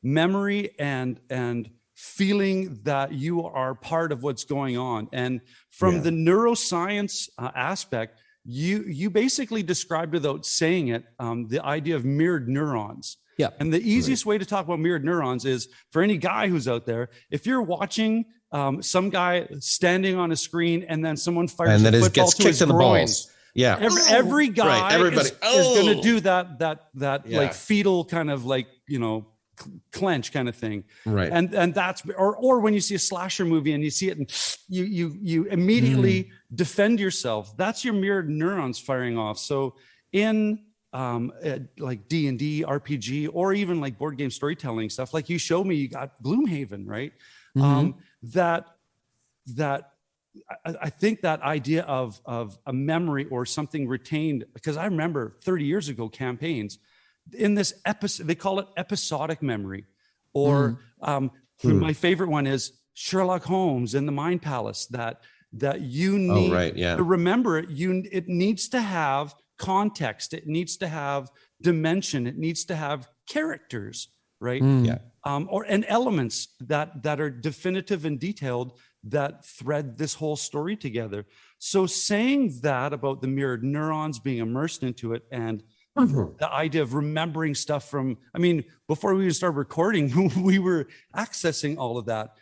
S4: memory and feeling that you are part of what's going on. And from the neuroscience aspect, you basically described, without saying it, the idea of mirrored neurons.
S5: Yeah.
S4: And the easiest way to talk about mirrored neurons is, for any guy who's out there, if you're watching some guy standing on a screen and then someone fires a football to his groin.
S1: Yeah.
S4: Every guy is going to do that like fetal kind of like, clench kind of thing.
S1: Right.
S4: And that's, or when you see a slasher movie and you see it and you immediately defend yourself, that's your mirrored neurons firing off. So in like D&D, RPG, or even like board game storytelling stuff, like you showed me, you got Gloomhaven, right? That I think that idea of a memory or something retained, because I remember 30 years ago campaigns in this episode, they call it episodic memory, or my favorite one is Sherlock Holmes in the Mind Palace, that you need to remember it. It needs to have context. It needs to have dimension. It needs to have characters, right? And elements that are definitive and detailed, that thread this whole story together. So saying that about the mirrored neurons being immersed into it, and the idea of remembering stuff from, I mean, before we even started recording, we were accessing all of that.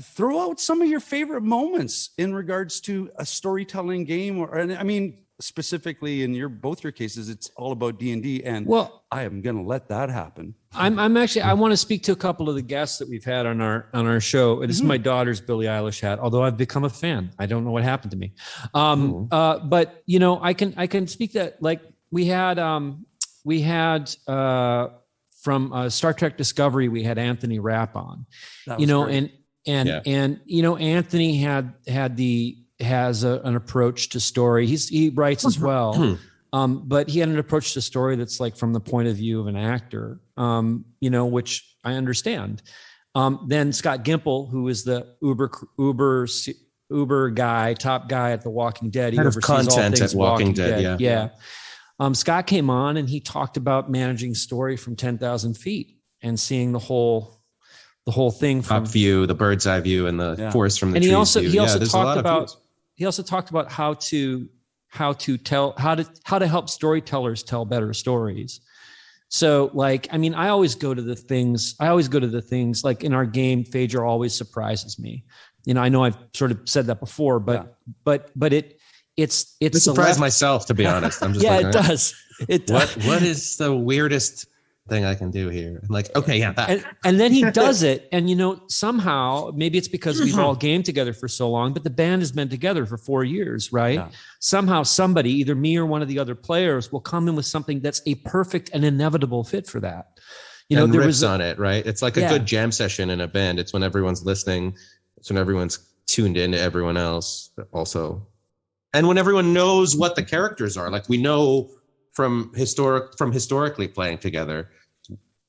S4: Throw out some of your favorite moments in regards to a storytelling game, and I mean, specifically in both your cases, it's all about D&D, and I am going to let that happen.
S5: I'm actually, I want to speak to a couple of the guests that we've had on our show. This is my daughter's Billie Eilish hat, although I've become a fan. I don't know what happened to me. But I can speak that, like we had from Star Trek Discovery, we had Anthony Rapp on, great. and Anthony has an approach to story. He writes as well. But he had an approach to story that's like from the point of view of an actor, which I understand. Then Scott Gimple, who is the Uber guy, top guy at The Walking Dead. He oversees content all things at Walking Dead. Yeah. Scott came on and he talked about managing story from 10,000 feet and seeing the whole thing from
S1: top view, the bird's eye view, and the forest from the trees.
S5: And he also talked about how to how to help storytellers tell better stories. So like, I mean, I always go to the things like in our game, Fajer always surprises me. You know, I know I've sort of said that before, but it's
S1: surprised myself, to be honest. I'm just
S5: it does. It does.
S1: What is the weirdest thing I can do here? I'm like, okay, yeah, that.
S5: And then he does it. And, you know, somehow, maybe it's because we've all gamed together for so long, but the band has been together for 4 years, right? Yeah. Somehow somebody, either me or one of the other players, will come in with something that's a perfect and inevitable fit for that. You know,
S1: there was on it, right? It's like a good jam session in a band. It's when everyone's listening. It's when everyone's tuned in to everyone else also. And when everyone knows what the characters are, like we know from historically playing together,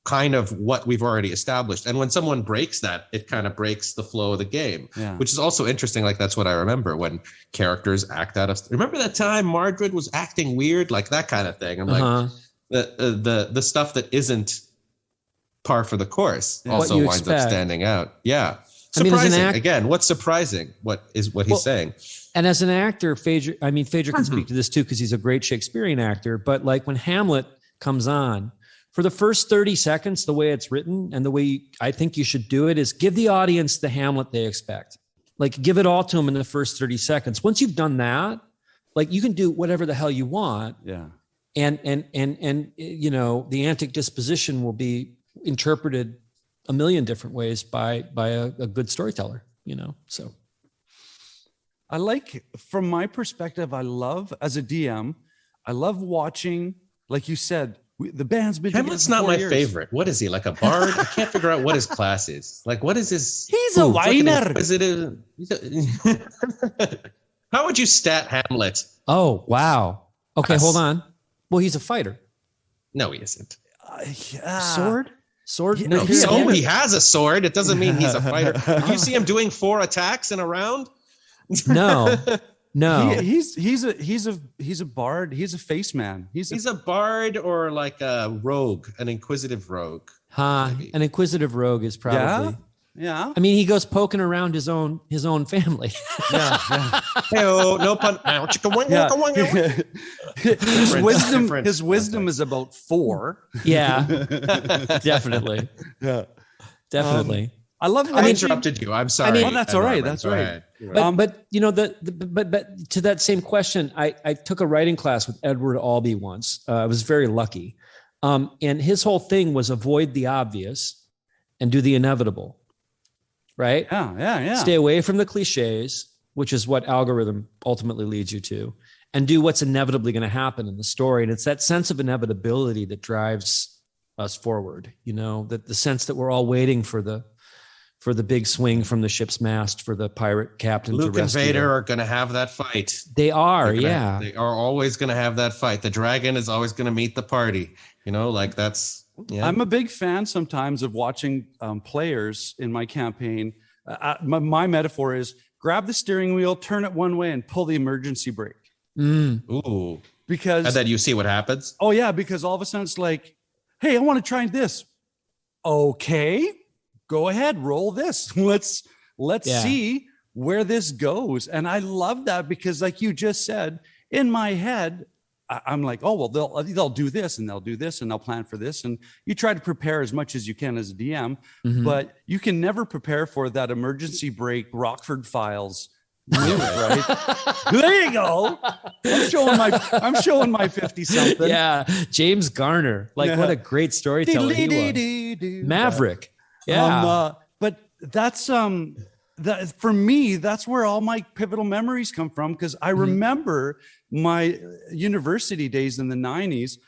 S1: kind of what we've already established. And when someone breaks that, it kind of breaks the flow of the game, which is also interesting. Like that's what I remember when characters act out of. Remember that time Mardred was acting weird, like that kind of thing. I'm like the stuff that isn't par for the course also winds up standing out. Yeah. Surprising. I mean, again, what's surprising? What he's saying.
S5: And as an actor, Fajer can speak to this too, because he's a great Shakespearean actor. But like when Hamlet comes on, for the first 30 seconds, the way it's written and the way I think you should do it is give the audience the Hamlet they expect. Like give it all to them in the first 30 seconds. Once you've done that, like you can do whatever the hell you want.
S2: Yeah.
S5: And you know, the antic disposition will be interpreted a million different ways by a good storyteller, you know. So
S2: I like, from my perspective, I love, as a DM, I love watching, like you said, the band's been.
S1: Hamlet's not my favorite. What is he, like a bard? I can't figure out what his class is. Like, what is his?
S2: He's a whiner.
S1: How would you stat Hamlet?
S5: Oh, wow. Okay, hold on. Well, he's a fighter.
S1: No, he isn't.
S5: Sword?
S1: No, he has a sword. It doesn't mean he's a fighter. You see him doing 4 attacks in a round?
S5: No.
S2: He's a bard. He's a face man.
S1: He's a bard or like a rogue, an inquisitive rogue.
S5: An inquisitive rogue is probably.
S2: Yeah.
S5: I mean, he goes poking around his own family.
S1: Yeah. No pun.
S2: His wisdom is about 4.
S5: Yeah. Definitely.
S2: Yeah.
S5: Definitely.
S2: I love.
S1: I interrupted you. I'm sorry.
S2: I mean, that's all right. That's right.
S5: But you know, but to that same question, I took a writing class with Edward Albee once. I was very lucky, and his whole thing was avoid the obvious and do the inevitable. Right?
S2: Yeah.
S5: Stay away from the cliches, which is what algorithm ultimately leads you to, and do what's inevitably going to happen in the story. And it's that sense of inevitability that drives us forward. You know, that the sense that we're all waiting for the big swing from the ship's mast for the pirate captain
S1: Luke
S5: to rescue.
S1: Luke and Vader are going to have that fight.
S5: They are,
S1: They are always going to have that fight. The dragon is always going to meet the party. You know, like that's. Yeah.
S2: I'm a big fan sometimes of watching players in my campaign. My metaphor is grab the steering wheel, turn it one way, and pull the emergency brake.
S1: Ooh.
S2: Because
S1: and then you see what happens.
S2: Oh yeah, because all of a sudden it's like, hey, I want to try this. Okay, go ahead, roll this. Let's see where this goes. And I love that because, like you just said, in my head, I'm like, oh, well, they'll do this and they'll do this and they'll plan for this. And you try to prepare as much as you can as a DM, but you can never prepare for that emergency brake Rockford Files move, right? There you go. I'm showing my 50 something.
S5: Yeah. James Garner. Like what a great storyteller he was. Maverick. Yeah.
S2: But that's that for me, that's where all my pivotal memories come from, because I remember my university days in the 90s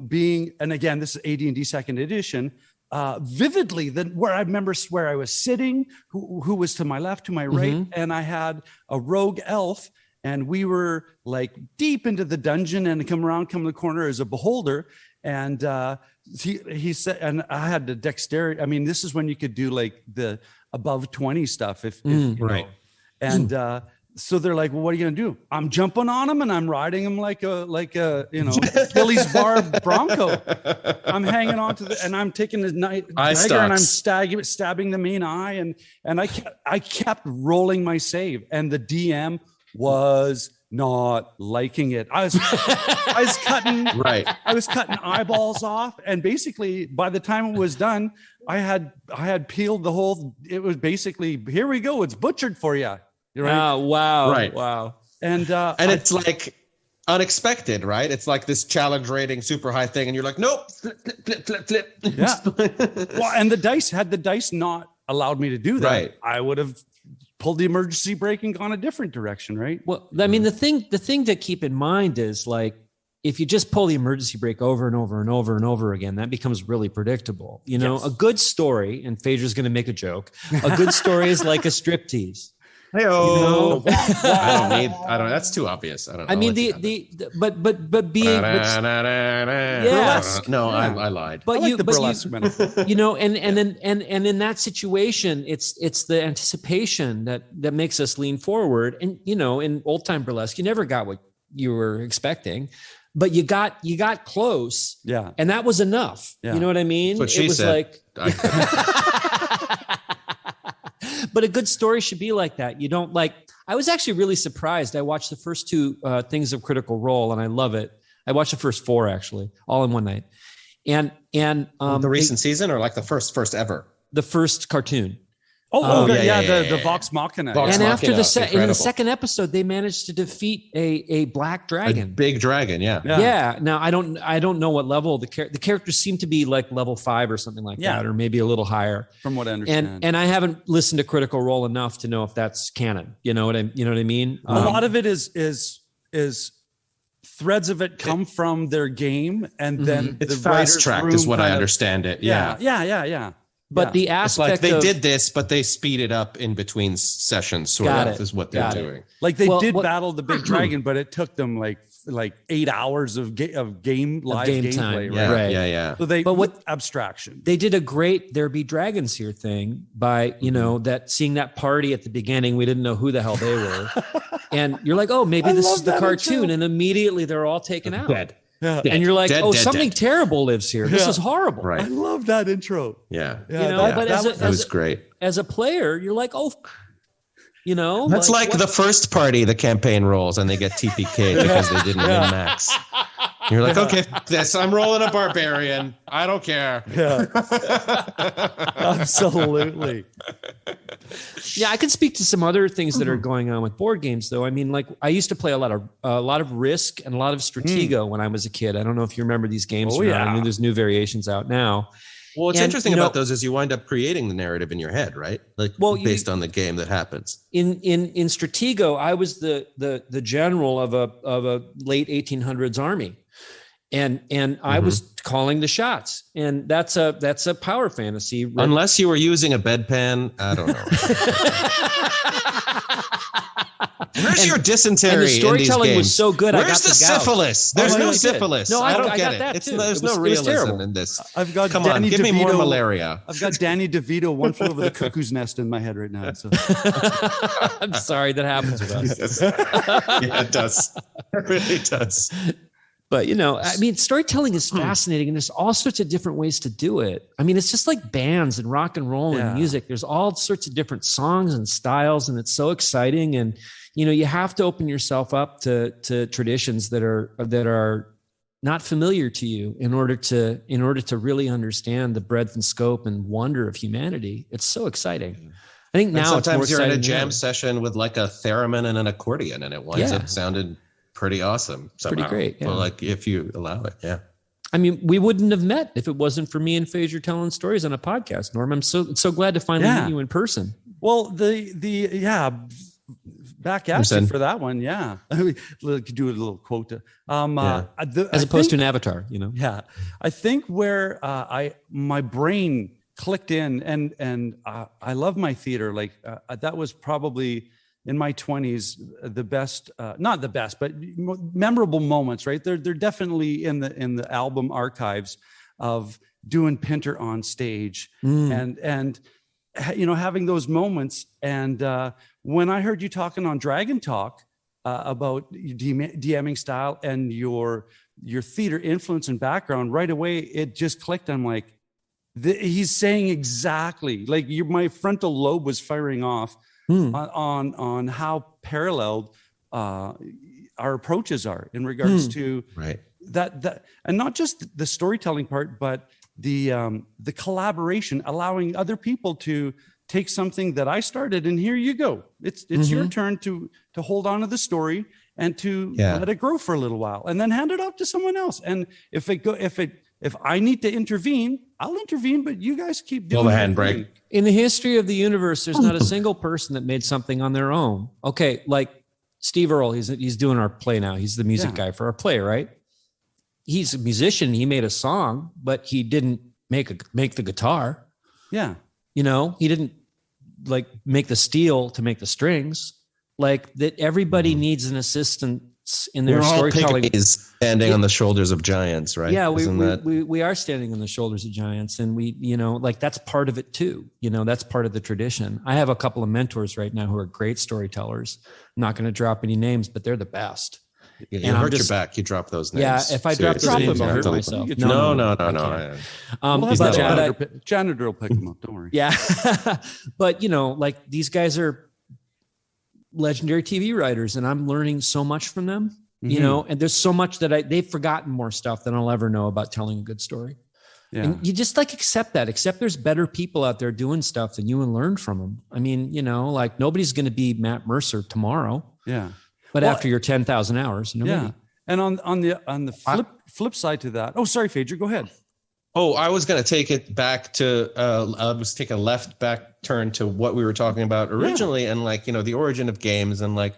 S2: being, and again, this is AD&D second edition, vividly, where I remember where I was sitting, who was to my left, to my right, and I had a rogue elf, and we were like deep into the dungeon, and come the corner as a beholder, and he said, and I had the dexterity. I mean, this is when you could do like the above 20 stuff, if you know. And so they're like, well, what are you gonna do? I'm jumping on him and I'm riding him like a Billy's Bar Bronco. I'm hanging on to and I'm taking the dagger and I'm stabbing the main eye, and I kept rolling my save, and the DM was
S4: not liking it. I was cutting
S1: right.
S4: I was cutting eyeballs off, and basically by the time it was done, I had peeled the whole. It was basically, here we go. It's butchered for you.
S5: Right? Oh, wow.
S1: Right.
S5: Wow.
S1: And it's like unexpected, right? It's like this challenge rating, super high thing, and you're like, nope, flip.
S4: Yeah. Well, and the dice not allowed me to do that,
S1: right,
S4: I would have pulled the emergency brake and gone a different direction, right?
S5: Well, I mean, the thing to keep in mind is, like, if you just pull the emergency brake over and over and over and over again, that becomes really predictable. You know, yes. A good story, and Fajer's going to make a joke. A good story is like a striptease.
S1: Hey-o. You know? I don't. That's too obvious. I don't know.
S5: I mean, but being
S1: burlesque. No, yeah. I lied.
S5: But
S4: I like the burlesque metaphor.
S5: You know, and in that situation, it's the anticipation that makes us lean forward. And you know, in old time burlesque, you never got what you were expecting, but you got close.
S4: Yeah,
S5: and that was enough. Yeah. You know what I mean?
S1: That's what she said.
S5: But a good story should be like that. You don't like. I was actually really surprised. I watched the first 2 things of Critical Role, and I love it. I watched the first 4 actually, all in one night. And
S1: the recent season, or like the first ever,
S5: the first cartoon.
S4: The Vox Machina.
S5: And after the second episode, they managed to defeat a black dragon,
S1: a big dragon.
S5: Yeah. Now I don't know what level the characters seem to be, like level 5 or something like that, or maybe a little higher,
S4: from what I understand.
S5: And I haven't listened to Critical Role enough to know if that's canon. You know what I mean?
S4: A lot of it is threads of it come from their game, and then
S1: it's fast tracked, is what I understand it.
S4: Yeah.
S5: But the aspect,
S1: it's like they did this, but they speed it up in between sessions, sort of, is what they're doing.
S4: Like they battle the big dragon, but it took them like 8 hours of live gameplay.
S5: Time.
S4: Right?
S1: Yeah.
S4: So abstraction.
S5: They did a great "There Be Dragons Here" thing by, you know, that seeing that party at the beginning, we didn't know who the hell they were. And you're like, oh, maybe this is the cartoon. And immediately they're all taken out.
S1: Dead.
S5: Yeah. And you're like, something terrible lives here. This is horrible.
S1: Right.
S4: I love that intro.
S1: Yeah.
S5: You know, but
S1: that was great.
S5: As a player, you're like, oh, you know.
S1: That's like the first party, the campaign rolls, and they get TPK'd because they didn't win max. You're like, okay, I'm rolling a barbarian. I don't care.
S4: Yeah. Absolutely.
S5: Yeah, I can speak to some other things that are going on with board games, though. I mean, like, I used to play a lot of Risk and a lot of Stratego when I was a kid. I don't know if you remember these games. Or not. I mean, there's new variations out now.
S1: Well, what's interesting about those is you wind up creating the narrative in your head, right? Like, based on the game that happens.
S5: In Stratego, I was the general of a late 1800s army. And I was calling the shots, and that's a power fantasy.
S1: Unless you were using a bedpan, I don't know. Where's your dysentery?
S5: And the storytelling was so good.
S1: Where's the syphilis? There's no syphilis.
S5: No,
S1: I don't
S5: get
S1: it. There's no realism in this.
S4: I've got
S1: Come
S4: Danny
S1: on, give
S4: DeVito,
S1: me more malaria.
S4: I've got Danny DeVito, One Flew Over the Cuckoo's Nest in my head right now. So.
S5: I'm sorry that happens with us.
S1: Yeah, it does. It really does.
S5: But, you know, I mean, storytelling is fascinating, and there's all sorts of different ways to do it. I mean, it's just like bands and rock and roll and music. There's all sorts of different songs and styles, and it's so exciting. And, you know, you have to open yourself up to traditions that are not familiar to you in order to really understand the breadth and scope and wonder of humanity. It's so exciting. I think now
S1: sometimes you're in a jam session with like a theremin and an accordion, and it winds up sounding pretty awesome. Somehow.
S5: Pretty great. Yeah.
S1: Well, like if you allow it. Yeah.
S5: I mean, we wouldn't have met if it wasn't for me and Fajer telling stories on a podcast, Norm. I'm so glad to finally meet you in person.
S4: Well, back at you for that one. Yeah. We could do a little quota.
S5: As opposed to an avatar, you know?
S4: Yeah. I think where my brain clicked in and I love my theater. Like that was probably in my 20s, the best, not the best, but memorable moments, right? They're definitely in the album archives of doing Pinter on stage and you know, having those moments. And when I heard you talking on Dragon Talk about DMing style and your theater influence and background, right away, it just clicked. I'm like, he's saying exactly, like my frontal lobe was firing off on how paralleled our approaches are in regards to that, and not just the storytelling part, but the collaboration, allowing other people to take something that I started and here you go. It's your turn to hold on to the story and to let it grow for a little while and then hand it off to someone else. And if I need to intervene, I'll intervene, but you guys keep doing
S1: the handbrake.
S5: In the history of the universe, there's not a single person that made something on their own. Okay, like Steve Earle, he's doing our play now. He's the music guy for our play, right? He's a musician. He made a song, but he didn't make the guitar.
S4: Yeah.
S5: You know, he didn't like make the steel to make the strings. Like that, everybody needs an assistance in their storytelling.
S1: Is standing on the shoulders of giants, right?
S5: Yeah, we are standing on the shoulders of giants, and we, you know, like that's part of it too. You know, that's part of the tradition. I have a couple of mentors right now who are great storytellers. I'm not going to drop any names, but they're the best.
S1: You hurt your back. You drop those names.
S5: Yeah, if I drop those names, I'll hurt myself.
S1: No.
S4: Janitor will pick them up. Don't worry.
S5: Yeah, but you know, like these guys are legendary TV writers, and I'm learning so much from them. You know, and there's so much that they've forgotten more stuff than I'll ever know about telling a good story. Yeah. And you just like accept there's better people out there doing stuff than you and learn from them. I mean, you know, like nobody's going to be Matt Mercer tomorrow.
S4: Yeah.
S5: But after your 10,000 hours,
S4: yeah. And on the flip side to that, oh, sorry, Fajer, go ahead.
S1: Oh, I was going to take it back to, I was taking a left back turn to what we were talking about originally. And like, you know, the origin of games and like,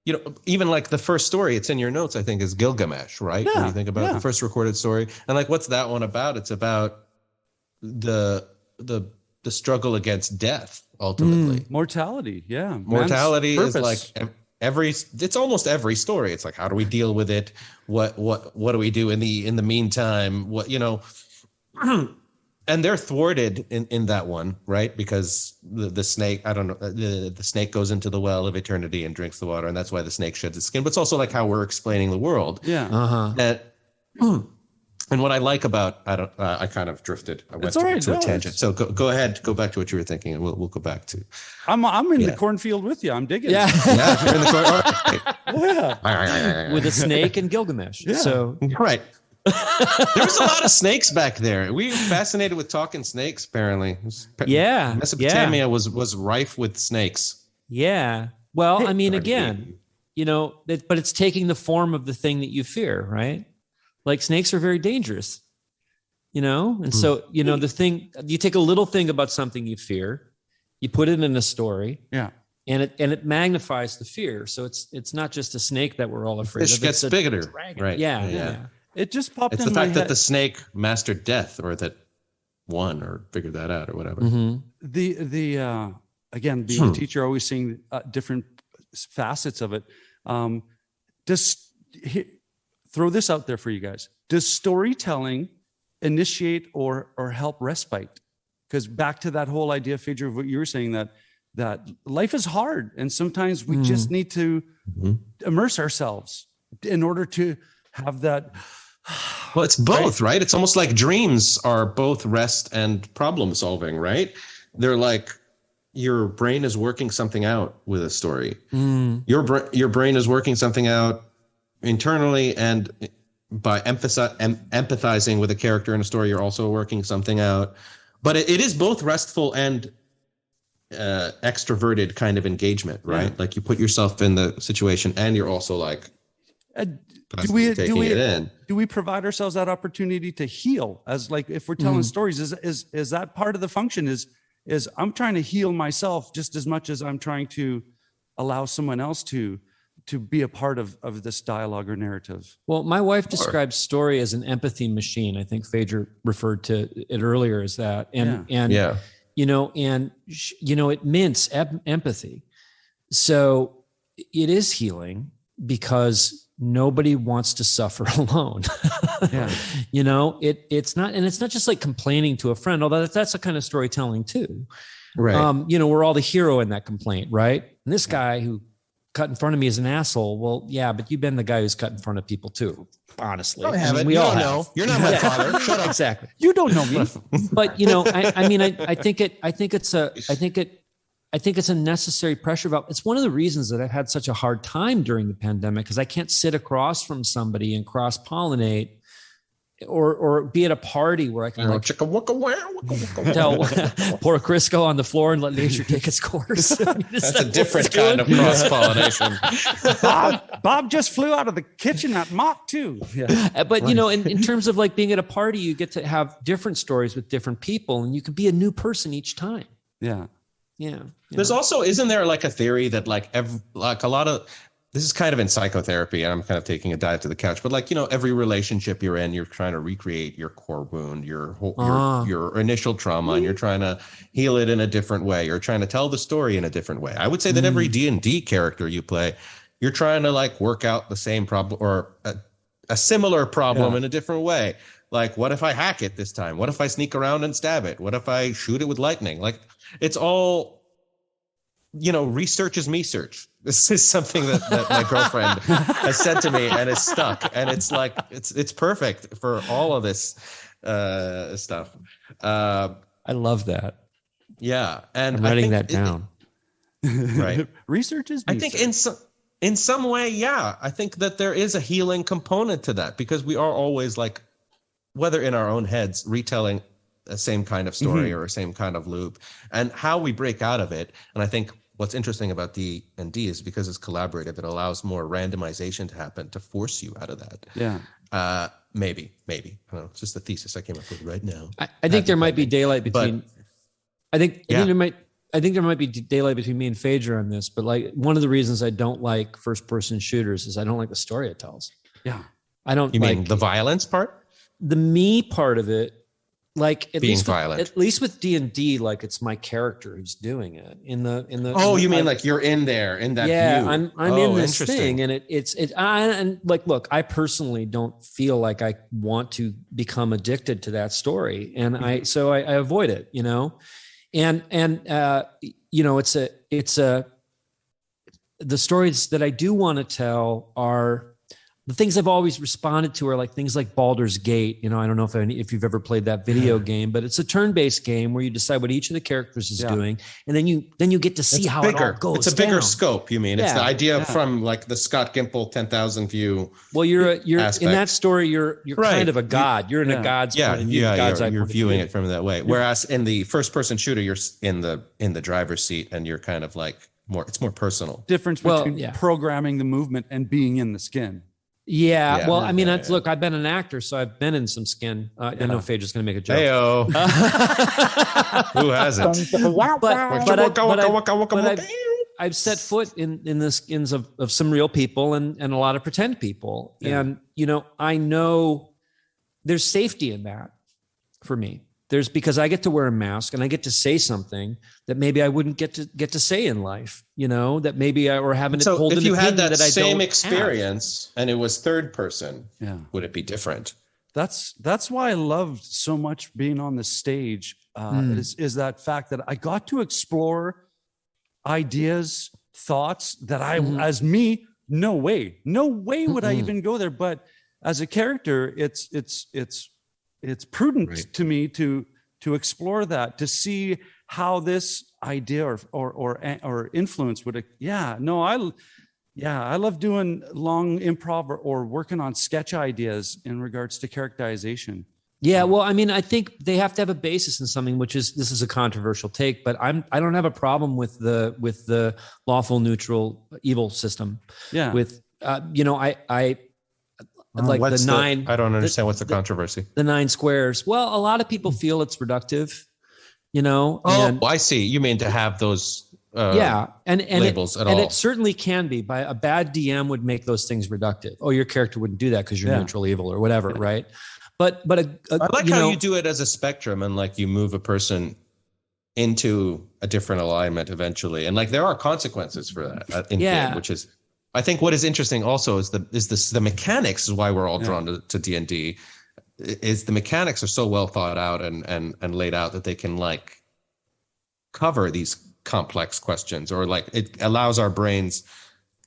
S1: you know, even like the first story, it's in your notes, I think, is Gilgamesh, right?
S5: Yeah,
S1: when you think about the first recorded story. And like, what's that one about? It's about the struggle against death, ultimately.
S4: Mortality, yeah.
S1: Mortality is like it's almost every story. It's like, how do we deal with it? What do we do in the meantime? What, you know, and they're thwarted in that one, right? Because the snake, I don't know, the snake goes into the well of eternity and drinks the water, and that's why the snake sheds its skin. But it's also like how we're explaining the world.
S4: Yeah.
S1: And what I like about, I kind of drifted. I went to a tangent. So go ahead, go back to what you were thinking, and we'll go back to.
S4: I'm in the cornfield with you. I'm digging.
S5: Yeah,
S1: yeah, you're in the cornfield.
S5: With a snake and Gilgamesh.
S1: Yeah.
S5: So
S1: right. There was a lot of snakes back there. We were fascinated with talking snakes. Apparently, Mesopotamia was rife with snakes.
S5: Yeah. Well, I mean, again, you know, but it's taking the form of the thing that you fear, right? Like snakes are very dangerous, you know? And so, you know, the thing, you take a little thing about something you fear, you put it in a story.
S4: Yeah.
S5: And it magnifies the fear. So it's not just a snake that we're all afraid of.
S1: It gets bigger.
S5: Right. Yeah.
S4: It just popped in my head.
S1: It's the fact that the snake mastered death, or that won or figured that out or whatever.
S4: Again, being a teacher, always seeing different facets of it. Throw this out there for you guys. Does storytelling initiate or help respite? Because back to that whole idea, Fajer, of what you were saying, that life is hard, and sometimes we just need to immerse ourselves in order to have that.
S1: Well, it's both, right? It's almost like dreams are both rest and problem solving, right? They're like your brain is working something out with a story. Your brain is working something out internally, and by empathizing with a character in a story, you're also working something out. But it is both restful and extroverted kind of engagement, right? Yeah. Like you put yourself in the situation, and you're also like
S4: do we provide ourselves that opportunity to heal? As like if we're telling stories, is that part of the function? Is I'm trying to heal myself just as much as I'm trying to allow someone else to be a part of this dialogue or narrative? Well,
S5: my wife describes story as an empathy machine. I think Fajer referred to it earlier as that. It mints empathy. So it is healing because nobody wants to suffer alone. You know, it's not just like complaining to a friend, although that's a kind of storytelling too.
S1: Right.
S5: We're all the hero in that complaint, right? And this guy who cut in front of me is an asshole. Well, yeah, but you've been the guy who's cut in front of people too. Honestly,
S1: we all know. You're not my father. Shut up.
S5: Exactly.
S4: You don't know me.
S5: But I think I think it's a necessary pressure valve. It's one of the reasons that I've had such a hard time during the pandemic, because I can't sit across from somebody and cross-pollinate or be at a party where I can tell pour a Crisco on the floor and let nature take its course.
S1: That's a different kind of cross-pollination.
S4: Bob just flew out of the kitchen at Mach 2.
S5: Yeah. But, in terms of like being at a party, you get to have different stories with different people, and you can be a new person each time.
S4: Yeah.
S5: Yeah.
S1: There's also, isn't there like a theory that like a lot of, this is kind of in psychotherapy, and I'm kind of taking a dive to the couch, but like, every relationship you're in, you're trying to recreate your core wound, your initial trauma, and you're trying to heal it in a different way. You're trying to tell the story in a different way. I would say that every D&D character you play, you're trying to like work out the same problem or a similar problem in a different way. Like, what if I hack it this time? What if I sneak around and stab it? What if I shoot it with lightning? Like, it's all, research is me search. This is something that my girlfriend has said to me, and it's stuck. And it's like, it's perfect for all of this stuff.
S5: I love that.
S1: Yeah. And
S5: I'm writing that down.
S1: Right.
S4: Research is me
S1: I think in some way, yeah, I think that there is a healing component to that, because we are always like, whether in our own heads, retelling the same kind of story or a same kind of loop, and how we break out of it. And I think what's interesting about D&D is because it's collaborative, it allows more randomization to happen to force you out of that.
S5: Yeah.
S1: Maybe. I don't know. It's just the thesis I came up with right now.
S5: I think there might be daylight between. I think there might be daylight between me and Fajer on this. But like, one of the reasons I don't like first-person shooters is I don't like the story it tells.
S4: Yeah.
S5: I don't.
S1: You mean the violence part?
S5: The me part of it. Like at
S1: being
S5: least
S1: violent.
S5: At least with D&D, like it's my character who's doing it in the.
S1: Oh, you mean like you're in there in that view?
S5: Yeah, I'm in this thing, and and like, look, I personally don't feel like I want to become addicted to that story, and I avoid it, and the stories that I do want to tell are. The things I've always responded to are like things like Baldur's Gate. I don't know if you've ever played that video game, but it's a turn-based game where you decide what each of the characters is doing, and then you get to see how it all goes.
S1: It's a bigger scope. You mean it's the idea from like the Scott Gimple 10,000 view.
S5: Well, you're aspect. In that story, you're kind of a god. You're in a god's point of view. You're
S1: viewing it from that way. Whereas in the first-person shooter, you're in the driver's seat, and you're kind of like it's more personal.
S4: Difference between programming the movement and being in the skin.
S5: Yeah. Well, I mean, look, I've been an actor, so I've been in some skin. I know Fajer's going to make a joke.
S1: Hey-o. Who hasn't?
S5: But I've set foot in the skins of some real people and a lot of pretend people. Yeah. And, I know there's safety in that for me. Because I get to wear a mask and I get to say something that maybe I wouldn't get to say in life, that maybe or having to hold an opinion that I don't have.
S1: So if you had that same experience and it was third person, would it be different?
S4: That's why I loved so much being on the stage is that fact that I got to explore ideas, thoughts that I, as me, no way would I even go there. But as a character, it's prudent to me to explore that, to see how this idea or influence would. I love doing long improv or working on sketch ideas in regards to characterization.
S5: Yeah, well, I mean, I think they have to have a basis in something, this is a controversial take, but I don't have a problem with the lawful, neutral, evil system.
S1: Yeah.
S5: With like the nine.
S1: I don't understand what's the controversy.
S5: The 9 squares. Well, a lot of people feel it's reductive,
S1: I see. You mean to have those
S5: and
S1: labels at all.
S5: And it certainly can be. By a bad DM would make those things reductive. Oh, your character wouldn't do that because you're neutral evil or whatever, right? But I
S1: like how you do it as a spectrum, and like you move a person into a different alignment eventually, and like there are consequences for that in game, which is. I think what is interesting also is the mechanics is why we're all drawn to D&D. Is the mechanics are so well thought out and laid out that they can like cover these complex questions, or like it allows our brains,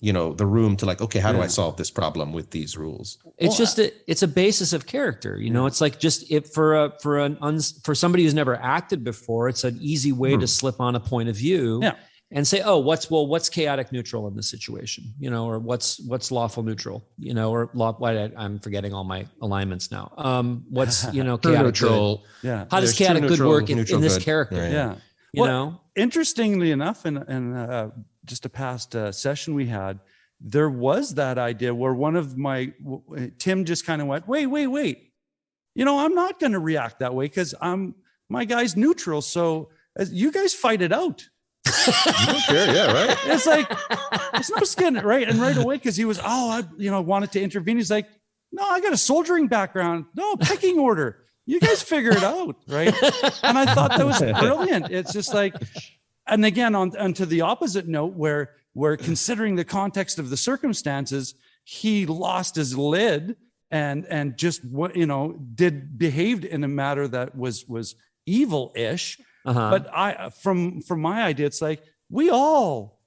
S1: the room to like, okay, how do I solve this problem with these rules?
S5: It's it's a basis of character. It's like just for somebody who's never acted before, it's an easy way to slip on a point of view. Yeah. and say, oh, what's chaotic neutral in this situation, or what's lawful neutral, or I'm forgetting all my alignments now. What's chaotic
S1: neutral?
S5: Good? Yeah. How does chaotic good work in this character?
S4: Right. Yeah. Interestingly enough, in just a past session we had, there was that idea where one of Tim just kind of went, wait. I'm not going to react that way because my guy's neutral. So you guys fight it out.
S1: Sure, yeah, right.
S4: It's like, it's no skin, right? And right away, because he was, wanted to intervene. He's like, no, I got a soldiering background. No, pecking order. You guys figure it out, right? And I thought that was brilliant. It's just like, and again, onto the opposite note, where considering the context of the circumstances, he lost his lid and just behaved in a manner that was evil-ish. But from my idea, it's like we all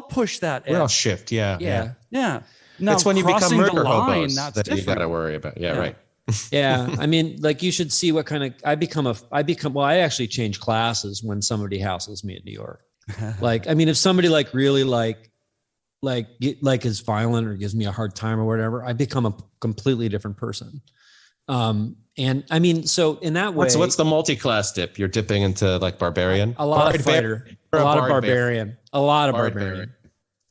S4: push that.
S1: We all shift, yeah.
S4: Now,
S1: it's when you become murder hobos that
S4: different.
S1: You got to worry about. Yeah, right.
S5: Yeah, I mean, like you should see what kind of I actually change classes when somebody hassles me in New York. Like, I mean, if somebody really is violent or gives me a hard time or whatever, I become a completely different person. And I mean, so in that way,
S1: what's the multi-class dip? You're dipping into like barbarian,
S5: a lot of fighter, a lot of barbarian, a lot of barbarian.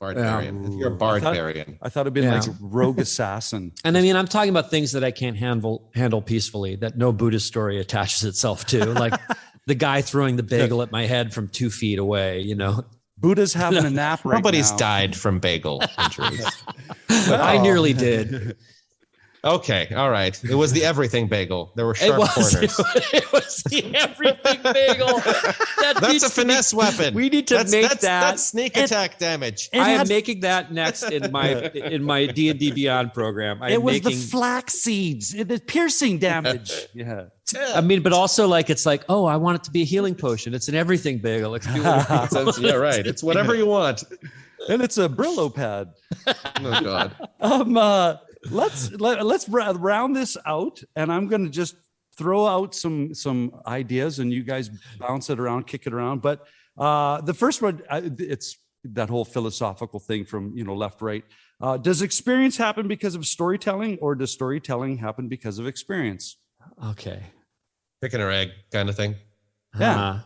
S1: Barbarian. If you're a barbarian,
S4: I thought it'd be like rogue assassin.
S5: And I mean, I'm talking about things that I can't handle peacefully, that no Buddhist story attaches itself to, like the guy throwing the bagel at my head from 2 feet away.
S4: Buddha's having a nap right
S1: Nobody's
S4: now.
S1: died from bagel injuries.
S5: I nearly did.
S1: Okay, all right. It was the everything bagel. There were sharp corners.
S5: It was the everything bagel.
S1: That's a finesse weapon.
S5: We need to make that.
S1: That's sneak attack damage.
S5: I am making that next in my D&D Beyond program.
S4: The flax seeds, the piercing damage. Yeah.
S1: Yeah.
S5: I mean, but also it's like, oh, I want it to be a healing potion. It's an everything bagel.
S1: Yeah, right. It's whatever you want.
S4: And it's a Brillo pad.
S1: Oh God.
S4: Let's round this out, and I'm going to just throw out some ideas, and you guys bounce it around, kick it around. But the first one, it's that whole philosophical thing from left, right. Does experience happen because of storytelling, or does storytelling happen because of experience?
S5: Okay,
S1: chicken or egg kind of thing.
S4: Yeah,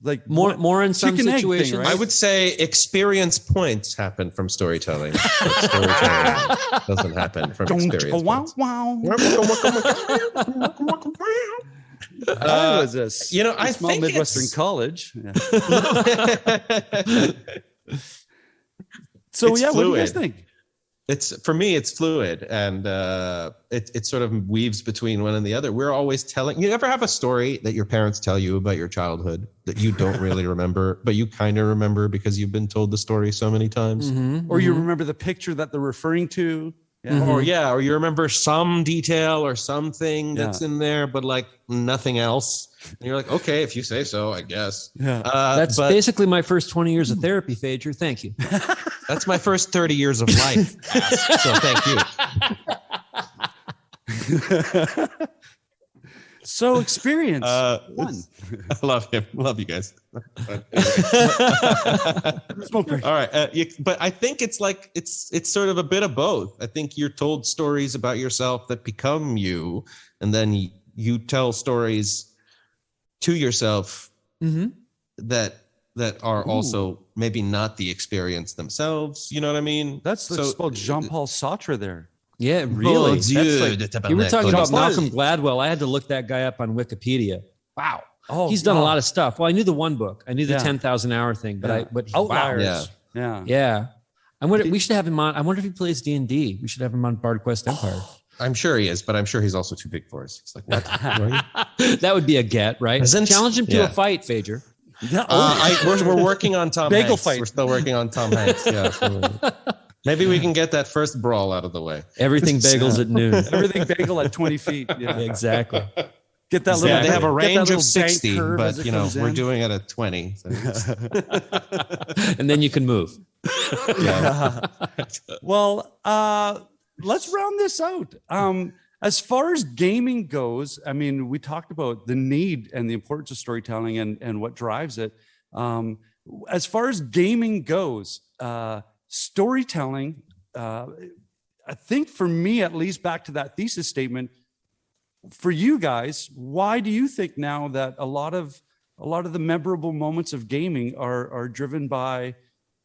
S4: like
S5: more in some situations.
S4: Thing, right?
S1: I would say experience points happen from storytelling. Storytelling doesn't happen from experience points.
S4: I was a small Midwestern college. Yeah. So what do you guys think?
S1: For me, it's fluid, and it sort of weaves between one and the other. We're always telling. You ever have a story that your parents tell you about your childhood that you don't really remember, but you kind of remember because you've been told the story so many times,
S4: or you remember the picture that they're referring to,
S1: or you remember some detail or something that's in there, but like nothing else. And you're like, okay, if you say so, I guess.
S5: Yeah, that's basically my first 20 years of therapy, Fajer. Thank you.
S1: That's my first 30 years of life. So thank
S4: you. So experience. One.
S1: I love him. Love you guys. All right. But I think it's sort of a bit of both. I think you're told stories about yourself that become you, and then you tell stories to yourself that are also maybe not the experience themselves. You know what I mean?
S4: That's called Jean-Paul Sartre there.
S5: Yeah, really.
S1: You
S5: were talking about Malcolm Gladwell. I had to look that guy up on Wikipedia. Wow. Oh, he's done a lot of stuff. Well, I knew the one book. I knew the 10,000 hour thing, but
S4: Outliers.
S5: Wow. Yeah. I wonder. We should have him on. I wonder if he plays D&D. We should have him on Bard Quest Empire.
S1: I'm sure he is, but I'm sure he's also too big for us. It's like, what?
S5: That would be a get, right? Challenge him to a fight, Fajer.
S1: We're working on Tom
S4: Bagel
S1: Hanks.
S4: fight.
S1: We're still working on Tom Hanks. Yeah. Maybe we can get that first brawl out of the way.
S5: Everything bagels at noon.
S4: Everything bagel at 20 feet. Yeah,
S5: exactly.
S4: Get that little.
S1: They have a range of 60, but we're doing it at 20. So
S5: and then you can move.
S4: Yeah. Well, let's round this out. As far as gaming goes, I mean, we talked about the need and the importance of storytelling and what drives it. as far as gaming goes, storytelling, I think for me, at least, back to that thesis statement, for you guys, why do you think now that a lot of the memorable moments of gaming are driven by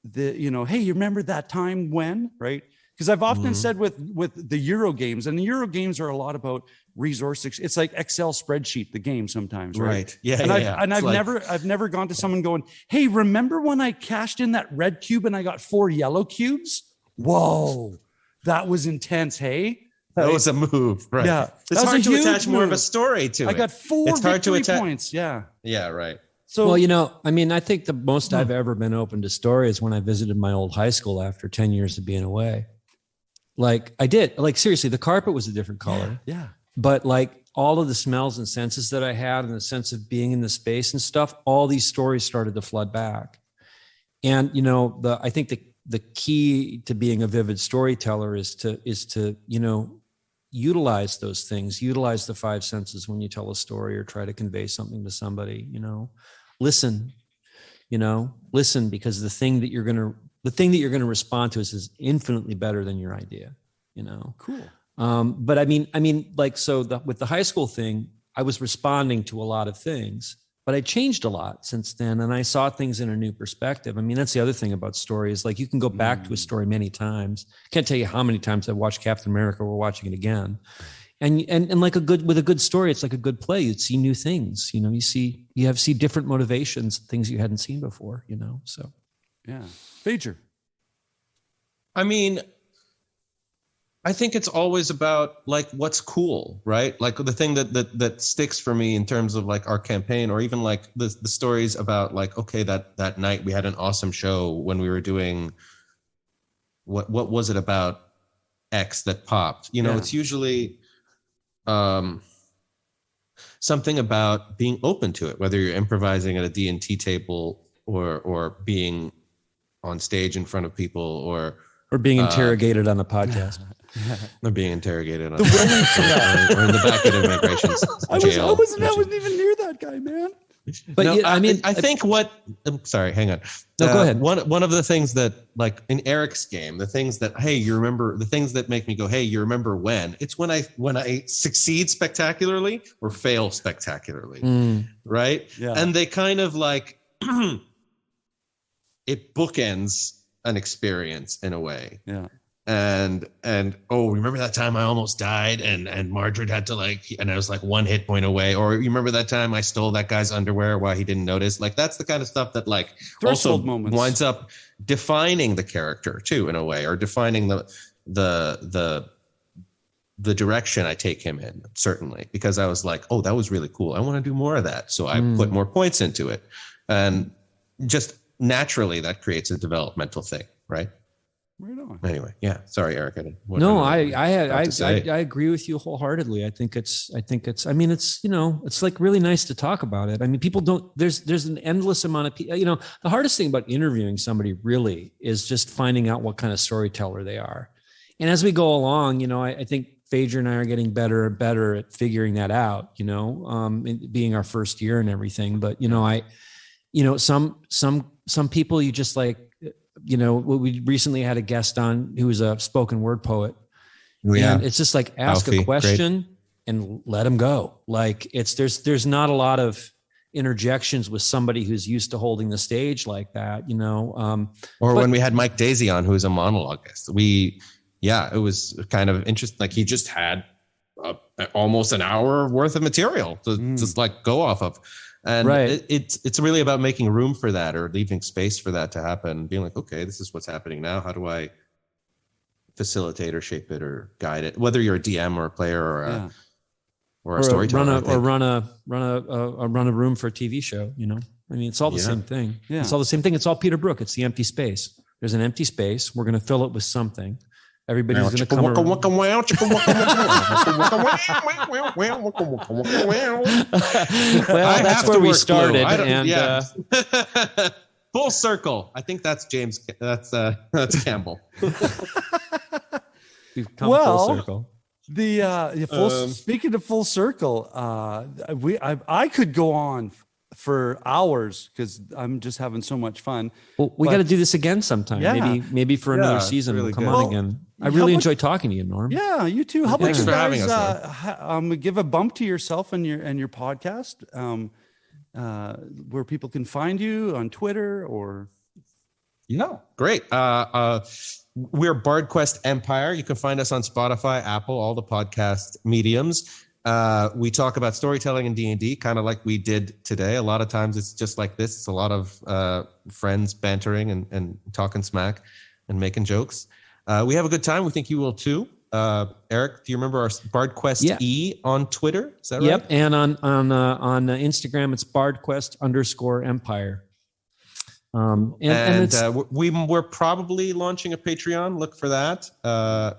S4: the, hey, you remember that time when, right? Because I've often said with the Euro games, and the Euro games are a lot about resources. It's like Excel spreadsheet, the game sometimes, right?
S1: Yeah.
S4: And I've never gone to someone going, hey, remember when I cashed in that red cube and I got 4 yellow cubes? Whoa, that was intense, hey?
S1: That was a move, right?
S4: Yeah,
S1: it's hard to attach more of a story to it.
S4: I got 4 victory points. Yeah.
S1: Yeah, right.
S5: So, well, I think the most I've ever been open to story is when I visited my old high school after 10 years of being away. Like I did, like seriously, the carpet was a different color.
S4: Yeah.
S5: But like all of the smells and senses that I had and the sense of being in the space and stuff, all these stories started to flood back. And, I think the key to being a vivid storyteller is to utilize those things, utilize the 5 senses when you tell a story or try to convey something to somebody, listen, because the thing that you're going to respond to is infinitely better than your idea,
S4: Cool.
S5: But with the high school thing, I was responding to a lot of things, but I changed a lot since then. And I saw things in a new perspective. I mean, that's the other thing about stories. Like you can go back to a story many times. Can't tell you how many times I watched Captain America. We're watching it again. And like with a good story, it's like a good play. You'd see new things, you see different motivations, things you hadn't seen before, so.
S4: Yeah. Fajer.
S1: I mean, I think it's always about like what's cool, right? Like the thing that sticks for me in terms of like our campaign, or even like the stories about like, okay, that night we had an awesome show when we were doing what was it about X that popped? It's usually something about being open to it, whether you're improvising at a D&T table or being on stage in front of people or
S5: being interrogated on a podcast.
S1: Or being interrogated on or in the back of immigration jail.
S4: I wasn't even near that guy, man.
S5: But no,
S1: I think what I'm sorry, hang on.
S5: No, go ahead.
S1: One of the things that, like in Eric's game, the things that, hey, you remember, the things that make me go, hey, you remember when? It's when I succeed spectacularly or fail spectacularly, right?
S4: Yeah.
S1: And they kind of like it bookends an experience in a way.
S4: Yeah.
S1: And remember that time I almost died and Margaret had to and I was like 1 hit point away, or you remember that time I stole that guy's underwear while he didn't notice? Like that's the kind of stuff that like
S4: threshold
S1: also
S4: moments
S1: winds up defining the character too, in a way, or defining the direction I take him in, certainly, because I was like, oh, that was really cool. I want to do more of that. So I put more points into it. And just naturally that creates a developmental thing, right?
S4: Right on.
S1: Anyway, yeah. Sorry, Eric.
S5: I agree with you wholeheartedly. I think it's it's like really nice to talk about it. I mean, people don't. There's an endless amount of people. The hardest thing about interviewing somebody really is just finding out what kind of storyteller they are. And as we go along, I think Fajer and I are getting better and better at figuring that out. Being our first year and everything. But some people you just like. We recently had a guest on who was a spoken word poet.
S1: Yeah.
S5: And it's just like ask a question and let them go. Like there's not a lot of interjections with somebody who's used to holding the stage like that,
S1: when we had Mike Daisy on, who was a monologuist, it was kind of interesting. Like he just had almost an hour worth of material to just like go off of. And it's really about making room for that, or leaving space for that to happen, being like, okay, this is what's happening now. How do I facilitate or shape it or guide it? Whether you're a DM or a player or a storyteller,
S5: run a room for a TV show. I mean, it's all the same thing. Yeah. It's all the same thing. It's all Peter Brook. It's the empty space. There's an empty space. We're going to fill it with something. Everybody's going to come around. Well, that's where we started.
S1: Full circle. I think that's James. That's Campbell.
S5: We've come full circle.
S4: Speaking of full circle, I could go on for hours because I'm just having so much fun.
S5: Well, we got to do this again sometime. Yeah. Maybe for another season. Really come on again. I really enjoy talking to you, Norm.
S4: Yeah, you too. How about you guys give a bump to yourself and your podcast, where people can find you on Twitter or.
S1: Yeah, great. We're BardQuest Empire. You can find us on Spotify, Apple, all the podcast mediums. We talk about storytelling and D&D, kind of like we did today. A lot of times it's just like this. It's a lot of friends bantering and talking smack and making jokes. We have a good time. We think you will too. Eric, do you remember our BardQuest E on Twitter? Is that right?
S5: Yep. And on Instagram, it's BardQuest_Empire.
S1: We're probably launching a Patreon. Look for that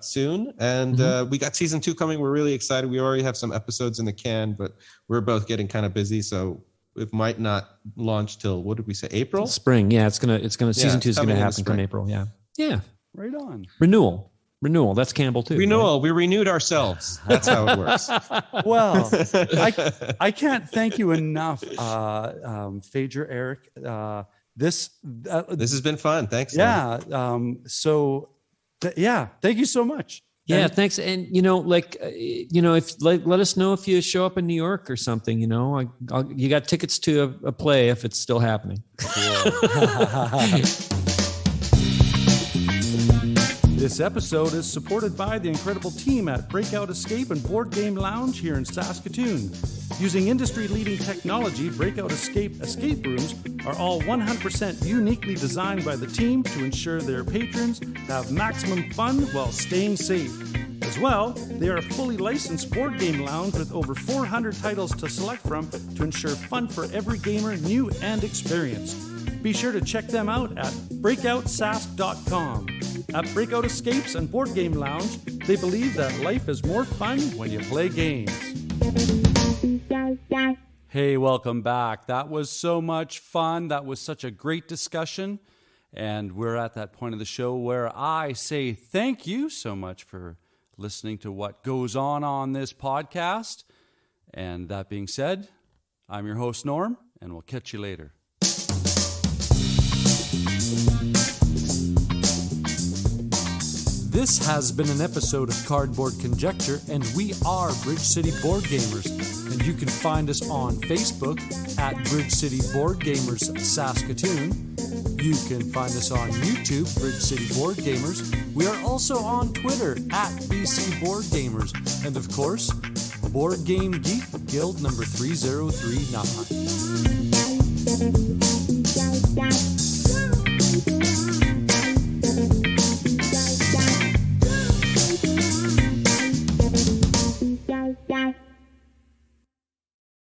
S1: soon. And we got season 2 coming. We're really excited. We already have some episodes in the can, but we're both getting kind of busy, so it might not launch till, what did we say, April?
S5: Spring. Yeah, it's gonna season 2 is gonna happen come April. Yeah. Yeah.
S4: Right on.
S5: Renewal. That's Campbell too.
S1: Renewal.
S5: Right?
S1: We renewed ourselves. That's how it works.
S4: Well, I can't thank you enough, Fajer, Eric. This
S1: has been fun. Thanks.
S4: Yeah. Thank you so much.
S5: Yeah. Thanks. And if let us know if you show up in New York or something. You got tickets to a play if it's still happening. Cool.
S4: This episode is supported by the incredible team at Breakout Escape and Board Game Lounge here in Saskatoon. Using industry-leading technology, Breakout escape rooms are all 100% uniquely designed by the team to ensure their patrons have maximum fun while staying safe. As well, they are a fully licensed board game lounge with over 400 titles to select from to ensure fun for every gamer, new and experienced. Be sure to check them out at breakoutsask.com. At Breakout Escapes and Board Game Lounge, they believe that life is more fun when you play games.
S2: Hey, welcome back. That was so much fun. That was such a great discussion. And we're at that point of the show where I say thank you so much for listening to what goes on this podcast. And that being said, I'm your host, Norm, and we'll catch you later.
S3: This has been an episode of Cardboard Conjecture, and we are Bridge City Board Gamers. And you can find us on Facebook at Bridge City Board Gamers Saskatoon. You can find us on YouTube, Bridge City Board Gamers. We are also on Twitter at BC Board Gamers. And of course, Board Game Geek Guild number 3039.